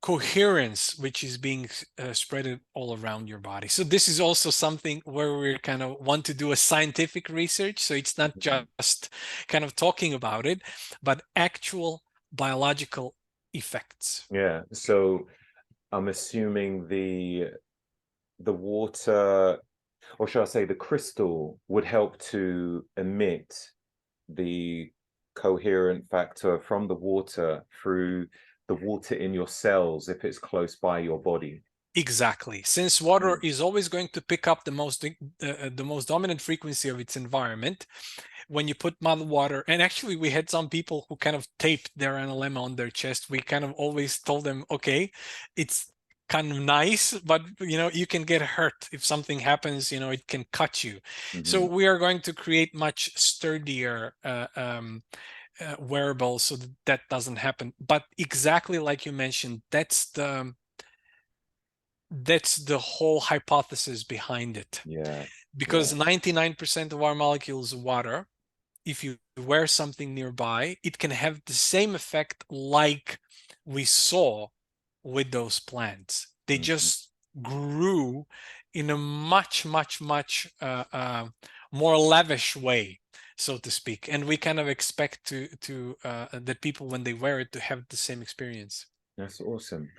coherence which is being spread all around your body. So this is also something where we kind of want to do a scientific research. So it's not just kind of talking about it, but actual biological effects. Yeah. So I'm assuming the water, or shall I say the crystal, would help to emit the coherent factor from the water through the water in your cells if it's close by your body. Exactly. Since water is always going to pick up the most dominant frequency of its environment, when you put mild water, and actually we had some people who kind of taped their Analemma on their chest. We kind of always told them, okay, it's kind of nice, but you know, you can get hurt if something happens, you know, it can cut you. So we are going to create much sturdier wearables so that that doesn't happen. But exactly like you mentioned, that's the whole hypothesis behind it. Yeah. Because Yeah. 99% of our molecules are water. If you wear something nearby, it can have the same effect like we saw with those plants. They Mhm. just grew in a much more lavish way, so to speak. And we kind of expect to that people, when they wear it, to have the same experience. That's awesome.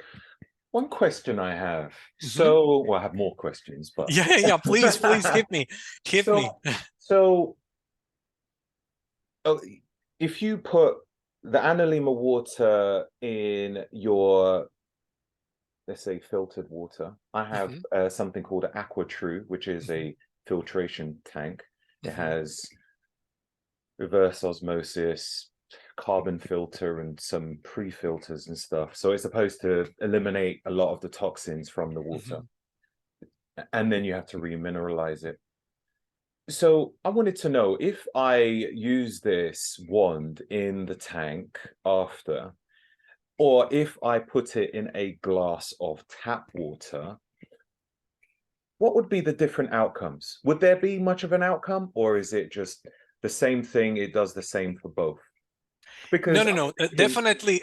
One question I have. Mhm. So, well, I have more questions, but Yeah. Please hit me. so, so, oh, if you put the Analemma water in your, let's say, filtered water, I have Mhm, something called an AquaTrue, which is mhm, a filtration tank. It mhm, has reverse osmosis, carbon filter, and some pre-filters and stuff. So it's supposed to eliminate a lot of the toxins from the water. mhm. And then you have to remineralize it. So I wanted to know if I use this wand in the tank after, or if I put it in a glass of tap water, what would be the different outcomes? Would there be much of an outcome, or is it just the same thing? It does the same for both? Because I'm No. thinking, Definitely,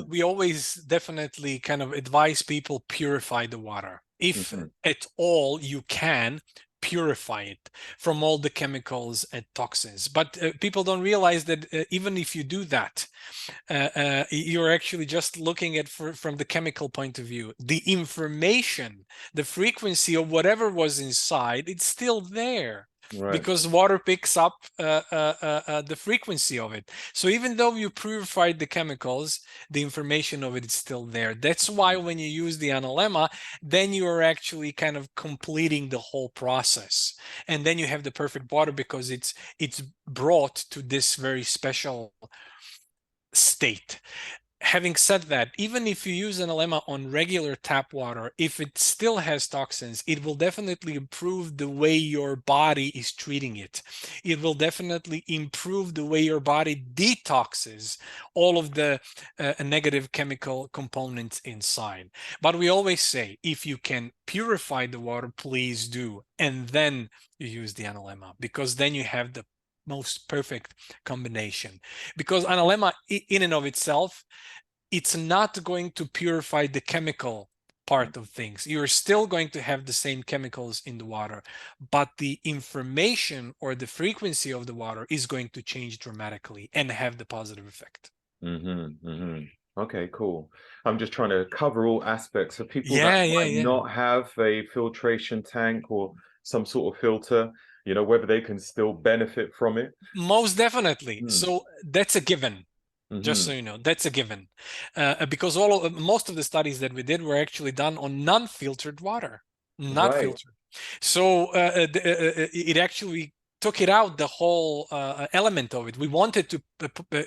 we always definitely kind of advise people purify the water. If Mhm. at all you can, purify it from all the chemicals and toxins. But people don't realize that even if you do that, you're actually just looking at from the chemical point of view. The information, the frequency of whatever was inside, it's still there Right. because water picks up the frequency of it. So even though you purified the chemicals, the information of it is still there. That's why when you use the Analemma, then you are actually kind of completing the whole process. And then you have the perfect water because it's brought to this very special state. Having said that, even if you use an Analemma on regular tap water, if it still has toxins, it will definitely improve the way your body is treating it. It will definitely improve the way your body detoxes all of the negative chemical components inside. But we always say, if you can purify the water, please do. And then you use the Analemma, because then you have the most perfect combination. Because Analemma in and of itself, it's not going to purify the chemical part of things. You're still going to have the same chemicals in the water, but the information or the frequency of the water is going to change dramatically and have the positive effect. Okay, cool. I'm just trying to cover all aspects of people that might Yeah. not have a filtration tank or some sort of filter, whether they can still benefit from it. Most definitely. Hmm. So that's a given. Just so Hmm. you know, that's a given, because most of the studies that we did were actually done on non-filtered water, not Right. filtered. So it actually took it out, the whole element of it. We wanted to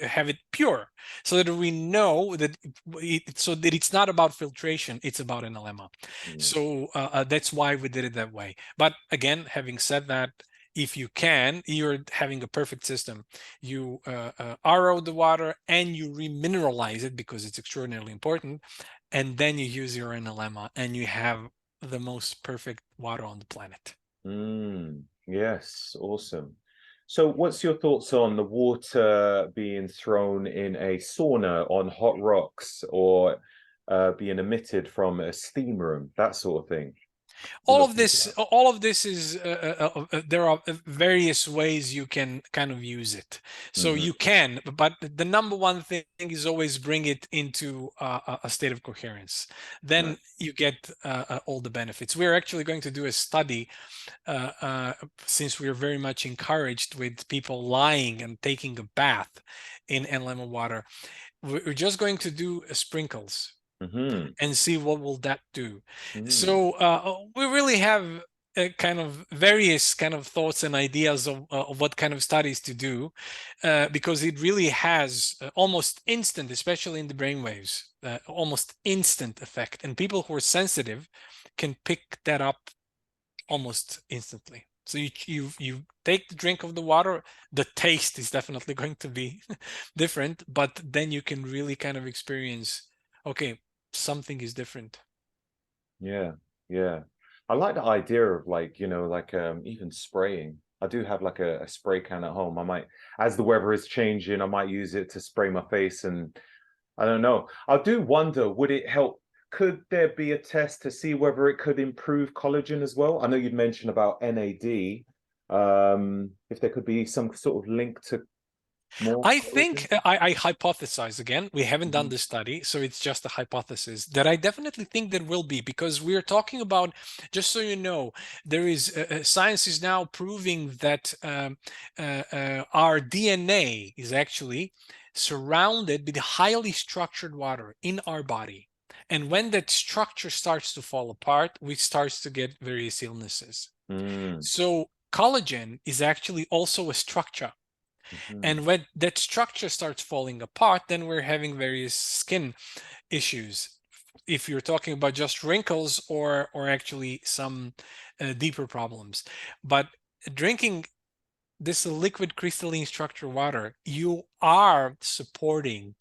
have it pure, so that we know that so that it's not about filtration, it's about analemma. Mm. So that's why we did it that way. But again, having said that, if you can, you're having a perfect system. You RO the water and you remineralize it, because it's extraordinarily important, and then you use your analemma and you have the most perfect water on the planet. Mm. Yes, awesome. So, what's your thoughts on the water being thrown in a sauna on hot rocks or being emitted from a steam room, that sort of thing? You looked into that? All of this is there are various ways you can kind of use it. So Hmm. you can, but the number one thing is always bring it into a state of coherence. Right. Then you get all the benefits. We're actually going to do a study, uh, uh, since we're very much encouraged with people lying and taking a bath in lemon water. We're just going to do sprinkles Hmm. and see what will that do. Hmm. So we really have kind of various kind of thoughts and ideas of what kind of studies to do, because it really has almost instant, especially in the brainwaves, almost instant effect, and people who are sensitive can pick that up almost instantly. So you take the drink of the water, the taste is definitely going to be different, but then you can really kind of experience, okay, something is different. Yeah, yeah. I like the idea of like, like even spraying. I do have like a spray can at home. I might, as the weather is changing, I might use it to spray my face and I don't know. I do wonder, would it help? Could there be a test to see whether it could improve collagen as well? I know you'd mentioned about NAD. If there could be some sort of link to more I collagen. think I hypothesize again. We haven't done Hmm. the study, so it's just a hypothesis that I definitely think there will be, because we're talking about, just so you know, there is science is now proving that our DNA is actually surrounded with highly structured water in our body. And when that structure starts to fall apart, we starts to get various illnesses. Mm. So collagen is actually also a structure, Hmm. and when that structure starts falling apart, then we're having various skin issues. If you're talking about just wrinkles or actually some deeper problems. But drinking this liquid crystalline structure water, you are supporting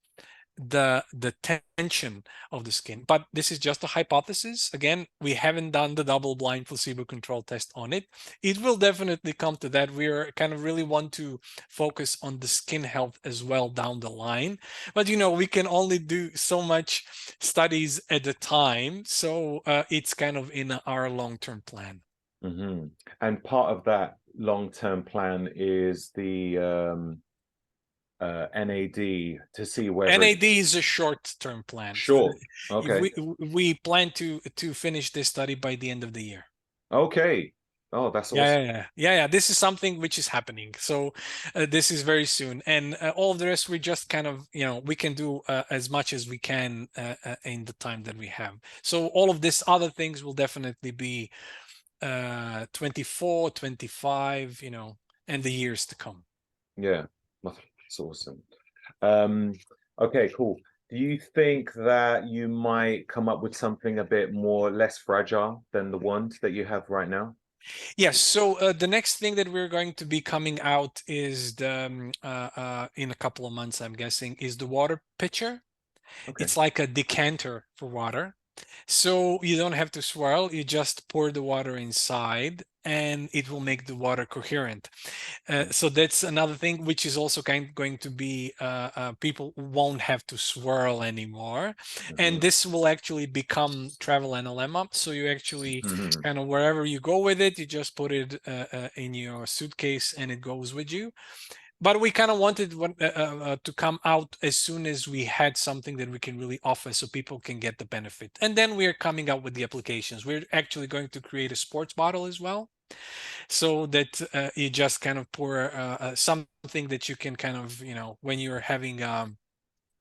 the tension of the skin. But this is just a hypothesis. Again, we haven't done the double-blind placebo control test on it. It will definitely come to that. We're kind of really want to focus on the skin health as well down the line. But we can only do so much studies at a time. So it's kind of in our long-term plan. Hmm. And part of that long-term plan is the NAD to see whether it. NAD is a short-term plan. Sure. If Okay. we plan to finish this study by the end of the year. Okay. Oh, that's Yeah, awesome. yeah, yeah, yeah, yeah. This is something which is happening. So this is very soon, and all of the rest we just kind of, we can do as much as we can in the time that we have. So all of these other things will definitely be 24, 25, and the years to come. Yeah. That's awesome. Um, okay, cool. Do you think that you might come up with something a bit more less fragile than the ones that you have right now? Yes. So the next thing that we're going to be coming out is in a couple of months, I'm guessing, is the water pitcher. Okay. It's like a decanter for water. So you don't have to swirl, you just pour the water inside and it will make the water coherent. So that's another thing which is also going to be, people won't have to swirl anymore. And Mm-hmm. this will actually become travel analemma. So you actually Hmm. kind of wherever you go with it, you just put it in your suitcase and it goes with you. But we kind of wanted to come out as soon as we had something that we can really offer so people can get the benefit. And then we're coming out with the applications. We're actually going to create a sports bottle as well, so that you just kind of pour something that you can kind of, when you're having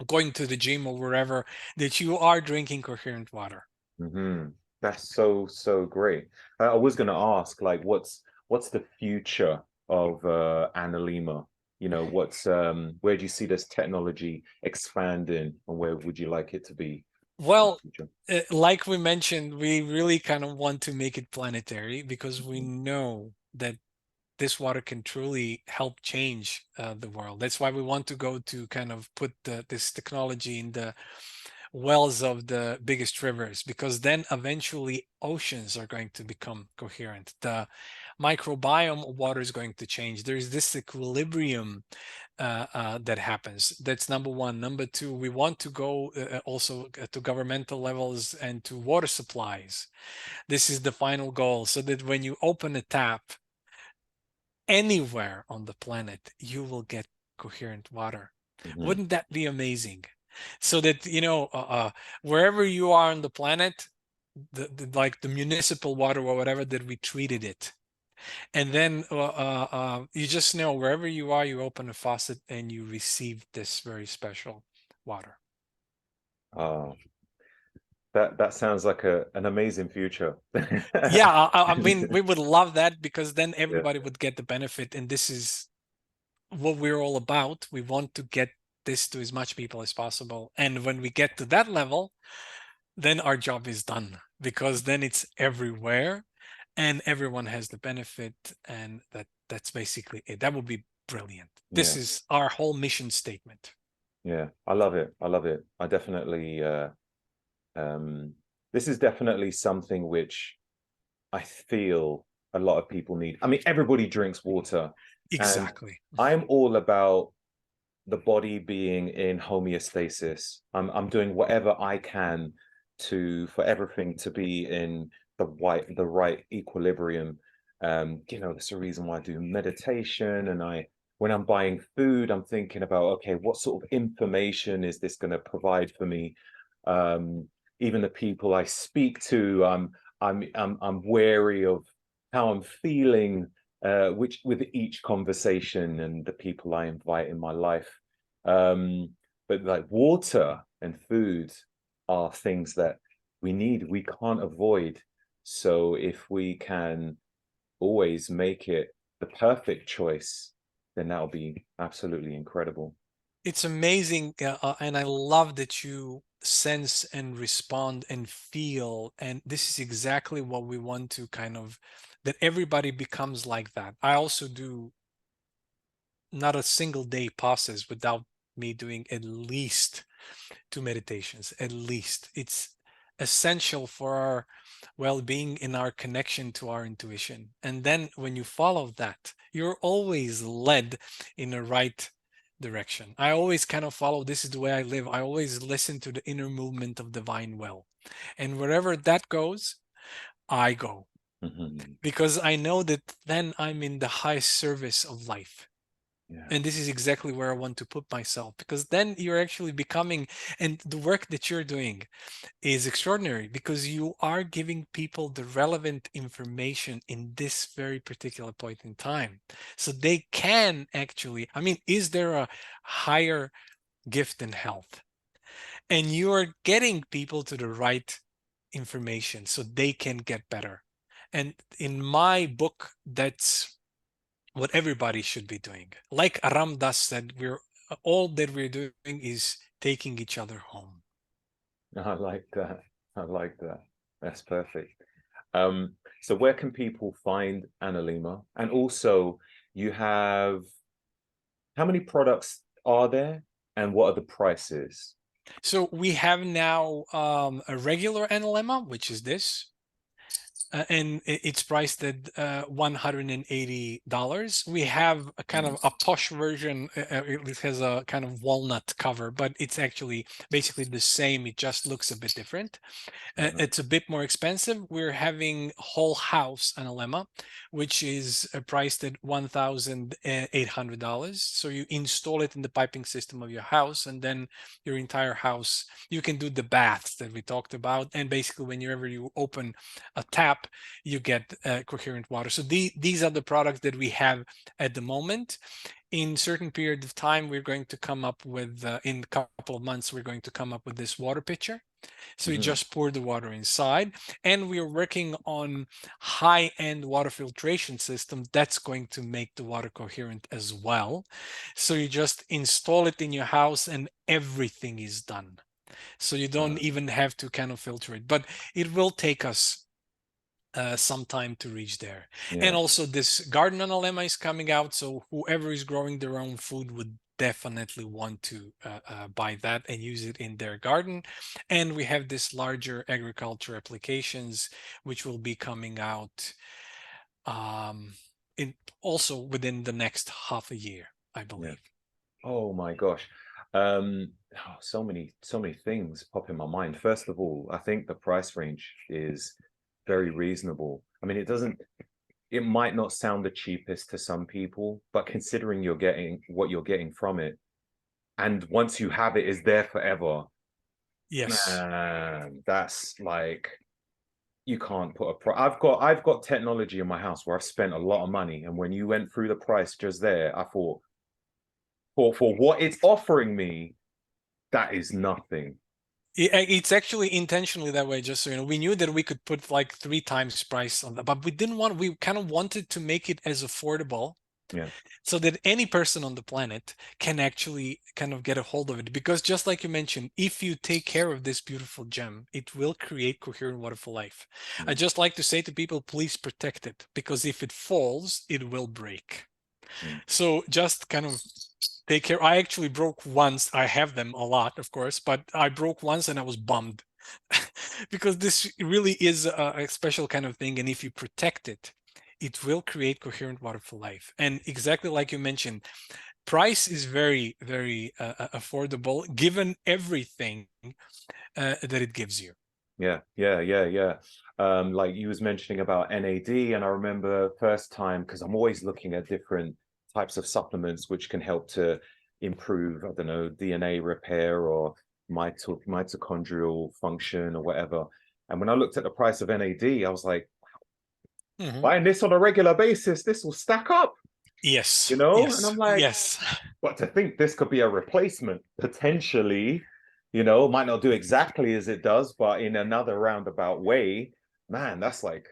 going to the gym or wherever, that you are drinking coherent water. Hmm. That's so great. I was going to ask, like, what's the future of Analemma? You know, where do you see this technology expanding, and where would you like it to be in the Well, future? like we mentioned, we really kind of want to make it planetary because we Mhm. know that this water can truly help change the world. That's why we want to go to kind of put this technology in the wells of the biggest rivers, because then eventually oceans are going to become coherent. The microbiome of water is going to change. There's this equilibrium that happens. That's number one. Number two, we want to go also to governmental levels and to water supplies. This is the final goal, so that when you open a tap anywhere on the planet, you will get coherent water. Mhm. Wouldn't that be amazing? So that, wherever you are on the planet, like the municipal water or whatever, that we treated it. And then you just know wherever you are, you open a faucet and you receive this very special water. Uh, that sounds like an amazing future. Yeah, I mean, we would love that, because then Yeah. everybody would get the benefit. And this is what we're all about. We want to get this to as much people as possible. And when we get to that level, then our job is done, because then it's everywhere and everyone has the benefit. And that's basically it. That would be brilliant. This Yeah. is our whole mission statement. Yeah. I love it. I love it. I definitely um this is definitely something which I feel a lot of people need. I mean, everybody drinks water, and Exactly. I'm all about the body being in homeostasis. I'm doing whatever I can for everything to be in the right equilibrium. That's the reason why I do meditation, and when I'm buying food, I'm thinking about, okay, what sort of information is this going to provide for me? Um, Even the people I speak to, I'm wary of how I'm feeling, which with each conversation and the people I invite in my life. Um, but like water and food are things that we need, we can't avoid. So if we can always make it the perfect choice, then that'll be absolutely incredible. It's amazing. And I love that you sense and respond and feel. And this is exactly what we want to kind of, that everybody becomes like that. I also do not a single day passes without me doing at least two meditations. At least it's essential for our well-being and our connection to our intuition. And then when you follow that, you're always led in the right direction. I always kind of follow, this is the way I live. I always listen to the inner movement of divine will, and wherever that goes, I go, Mhm. because I know that then I'm in the highest service of life. Yeah. And this is exactly where I want to put myself, because then you're actually becoming, and the work that you're doing is extraordinary, because you are giving people the relevant information in this very particular point in time. So they can actually, I mean, is there a higher gift than health? And you are getting people to the right information so they can get better. And in my book, that's what everybody should be doing. Like Ram Dass said, we're all that we're doing is taking each other home. I like that. I like that. That's perfect. So where can people find Analema? And also, you have how many products are there, and what are the prices? So we have now a regular Analemma, which is this. And it's priced at $180. We have a kind of a posh version. It has a kind of walnut cover, but it's actually basically the same. It just looks a bit different. Uh-huh. It's a bit more expensive. We're having whole house Analemma, which is priced at $1,800. So you install it in the piping system of your house, and then your entire house, you can do the baths that we talked about. And basically, whenever you open a tap, you get coherent water. So these are the products that we have at the moment. in certain period of time, we're going to come up with, in a couple of months, we're going to come up with this water pitcher. So you Mhm. just pour the water inside, and we are working on high-end water filtration system that's going to make the water coherent as well. So you just install it in your house and everything is done. So you don't even have to kind of filter it, but it will take us some time to reach there. And Yeah. also this garden analemma is coming out, so whoever is growing their own food would definitely want to buy that and use it in their garden. And we have this larger agriculture applications which will be coming out in also within the next half a year, I Yeah. believe. Oh my gosh. So many things pop in my mind. First of all, I think the price range is very reasonable. I mean, it might not sound the cheapest to some people, but considering you're getting what you're getting from it, and once you have it, is there forever, Yes. man, that's like you can't put a price. I've got technology in my house where I've spent a lot of money, and when you went through the price just there, I thought for what it's offering me, that is nothing. It's actually intentionally that way, just so you know. We knew that we could put like 3 times price on that, but we didn't want, we kind of wanted to make it as affordable Yeah. so that any person on the planet can actually kind of get a hold of it. Because just like you mentioned, if you take care of this beautiful gem, it will create coherent water for life. I Mm, just like to say to people, please protect it, because if it falls, it will break. mm. So just kind of take care. I actually broke once. I have them a lot, of course, but I broke once and I was bummed because this really is a special kind of thing. And if you protect it, it will create coherent water for life. And exactly like you mentioned, price is very, very affordable given everything that it gives you. Yeah. Like you was mentioning about NAD, and I remember first time because I'm always looking at different types of supplements which can help to improve, I don't know, DNA repair or mitochondrial function or whatever. And when I looked at the price of NAD, I was like, Mhm. buying this on a regular basis, this will stack up, Yes, And I'm yes, like, yes. but to think this could be a replacement potentially, might not do exactly as it does, but in another roundabout way, man, that's like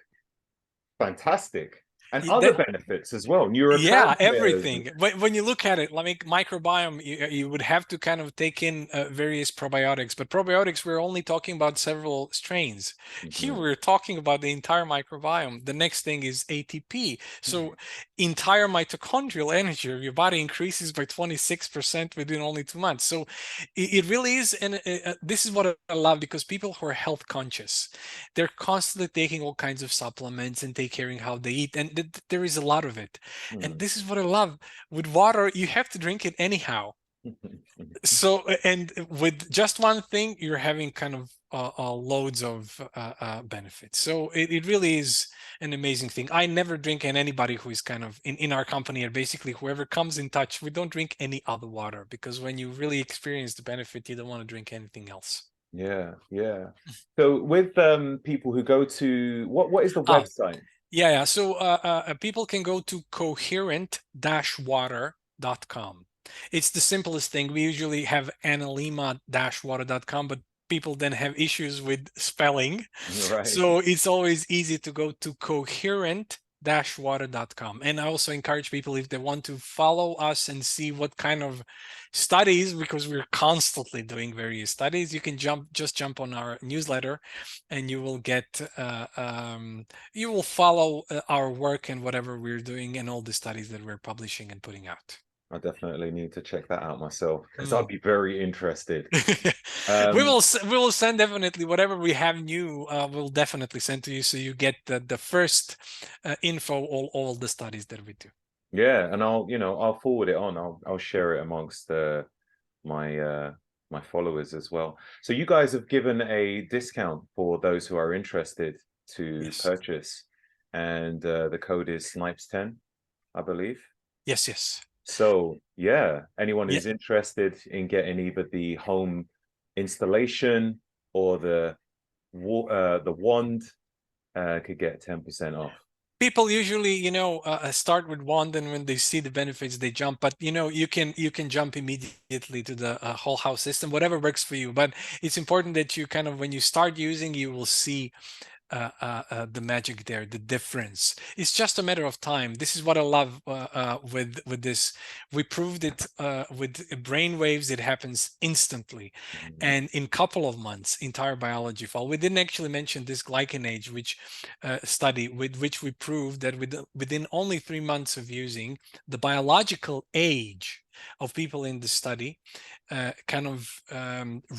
fantastic. And other That, benefits as well, yeah, neurotransmitters. everything. When you look at it, like microbiome, you would have to kind of take in various probiotics, but probiotics, we're only talking about several strains. Here, Mhm. we're talking about the entire microbiome. The next thing is ATP. So, entire mitochondrial energy of your body increases by 26% within only 2 months. So, it really is, and this is what I love, because people who are health conscious, they're constantly taking all kinds of supplements and take caring how they eat, and there is a lot of it. And Mhm. this is what I love. With water, you have to drink it anyhow. So, and with just one thing, you're having kind of loads of benefits. So it really is an amazing thing. I never drink, and anybody who is kind of in our company, or basically whoever comes in touch, we don't drink any other water, because when you really experience the benefit, you don't want to drink anything else. Yeah. So with people who go to what is the Ah, website? yeah. So people can go to coherent-water.com. It's the simplest thing. We usually have analemma-water.com, but people then have issues with spelling. Right. So it's always easy to go to coherent-water.com. And I also encourage people, if they want to follow us and see what kind of studies, because we're constantly doing various studies, you can just jump on our newsletter, and you will get you will follow our work and whatever we're doing and all the studies that we're publishing and putting out. I definitely need to check that out myself because I'd Mm. be very interested. We Um, will we will send definitely whatever we have new. We'll definitely send to you, so you get the first info all the studies that we do. Yeah, and I'll forward it on. I'll share it amongst my my followers as well. So you guys have given a discount for those who are interested to Yes, purchase, and the code is Snipes10, I believe. yes. So yeah, anyone Yeah, who's interested in getting either the home installation or the wand could get 10% off. People usually, start with one, and when they see the benefits, they jump. But you can jump immediately to the whole house system, whatever works for you. But it's important that you kind of, when you start using, you will see the magic there, the difference. It's just a matter of time. This is what I love with this. We proved it with brain waves. It happens instantly, and in couple of months, entire biology fall. We didn't actually mention this glycan age, which study with which we proved that within only 3 months of using, the biological age of people in the study kind of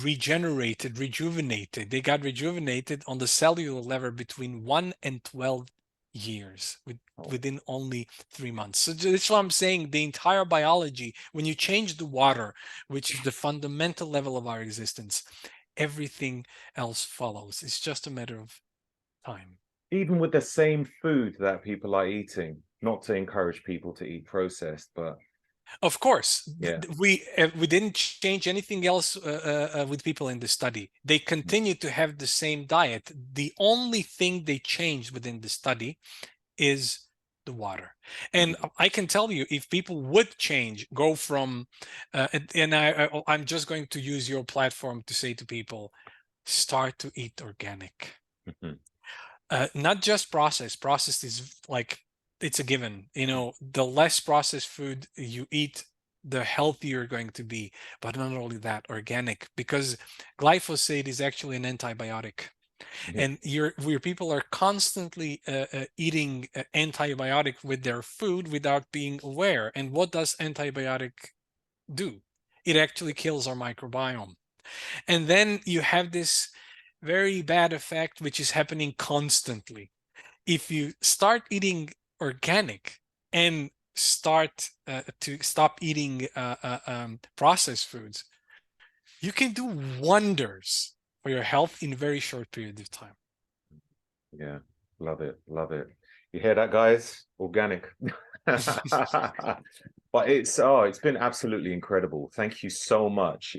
rejuvenated. They got rejuvenated on the cellular level between 1 and 12 years within only 3 months. So that's what I'm saying. The entire biology, when you change the water, which is the fundamental level of our existence, everything else follows. It's just a matter of time. Even with the same food that people are eating, not to encourage people to eat processed, but Of course, yeah. we didn't change anything else with people in the study. They continued to have the same diet. The only thing they changed within the study is the water. And I can tell you, if people would change, go from, and I'm just going to use your platform to say to people, start to eat organic. Not just processed. Processed is like, it's a given. The less processed food you eat, the healthier you're going to be. But not only that, organic, because glyphosate is actually an antibiotic. Yeah. And where people are constantly eating antibiotic with their food without being aware. And what does antibiotic do? It actually kills our microbiome. And then you have this very bad effect, which is happening constantly. If you start eating organic and start to stop eating processed foods, you can do wonders for your health in a very short period of time. Yeah, love it, love it. You hear that, guys? Organic. But it's been absolutely incredible. Thank you so much.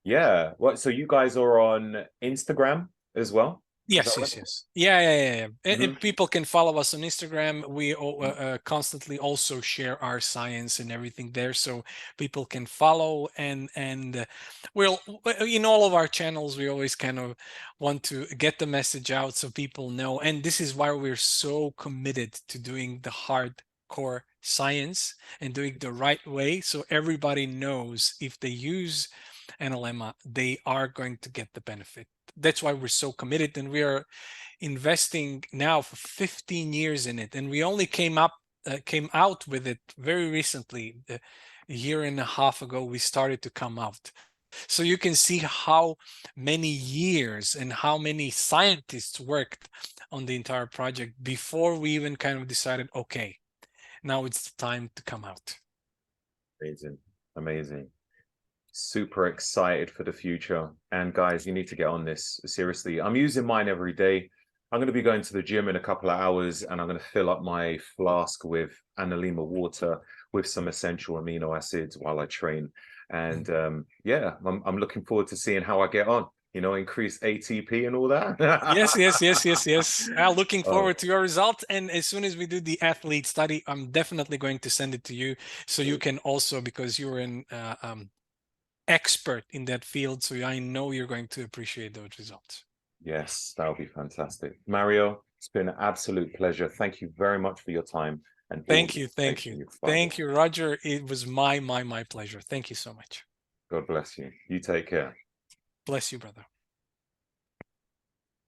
Yeah. What, so you guys are on Instagram as well? Is that Yes, right? yes, yes. Yeah. And Mhm. people can follow us on Instagram. We constantly also share our science and everything there, so people can follow. And we'll in all of our channels, we always kind of want to get the message out so people know. And this is why we're so committed to doing the hardcore science and doing the right way, so everybody knows if they use Analemma, they are going to get the benefit. That's why we're so committed, and we are investing now for 15 years in it. And we only came out with it very recently. A year and a half ago, we started to come out. So you can see how many years and how many scientists worked on the entire project before we even kind of decided, okay, now it's time to come out. Amazing, amazing. Super excited for the future. And guys, you need to get on this. Seriously, I'm using mine every day. I'm going to be going to the gym in a couple of hours, and I'm going to fill up my flask with Analemma water with some essential amino acids while I train. And yeah, I'm looking forward to seeing how I get on. Increase ATP and all that. Yes. I'm looking Oh, forward to your result. And as soon as we do the athlete study, I'm definitely going to send it to you, so you can also, because you're an expert in that field, so I know you're going to appreciate those results. yes, that would be fantastic. Mario, it's been an absolute pleasure. Thank you very much for your time and all Thank the you, thank information you, you provided. thank you, Roger. It was my pleasure. Thank you so much. God bless you. You take care. Bless you, brother.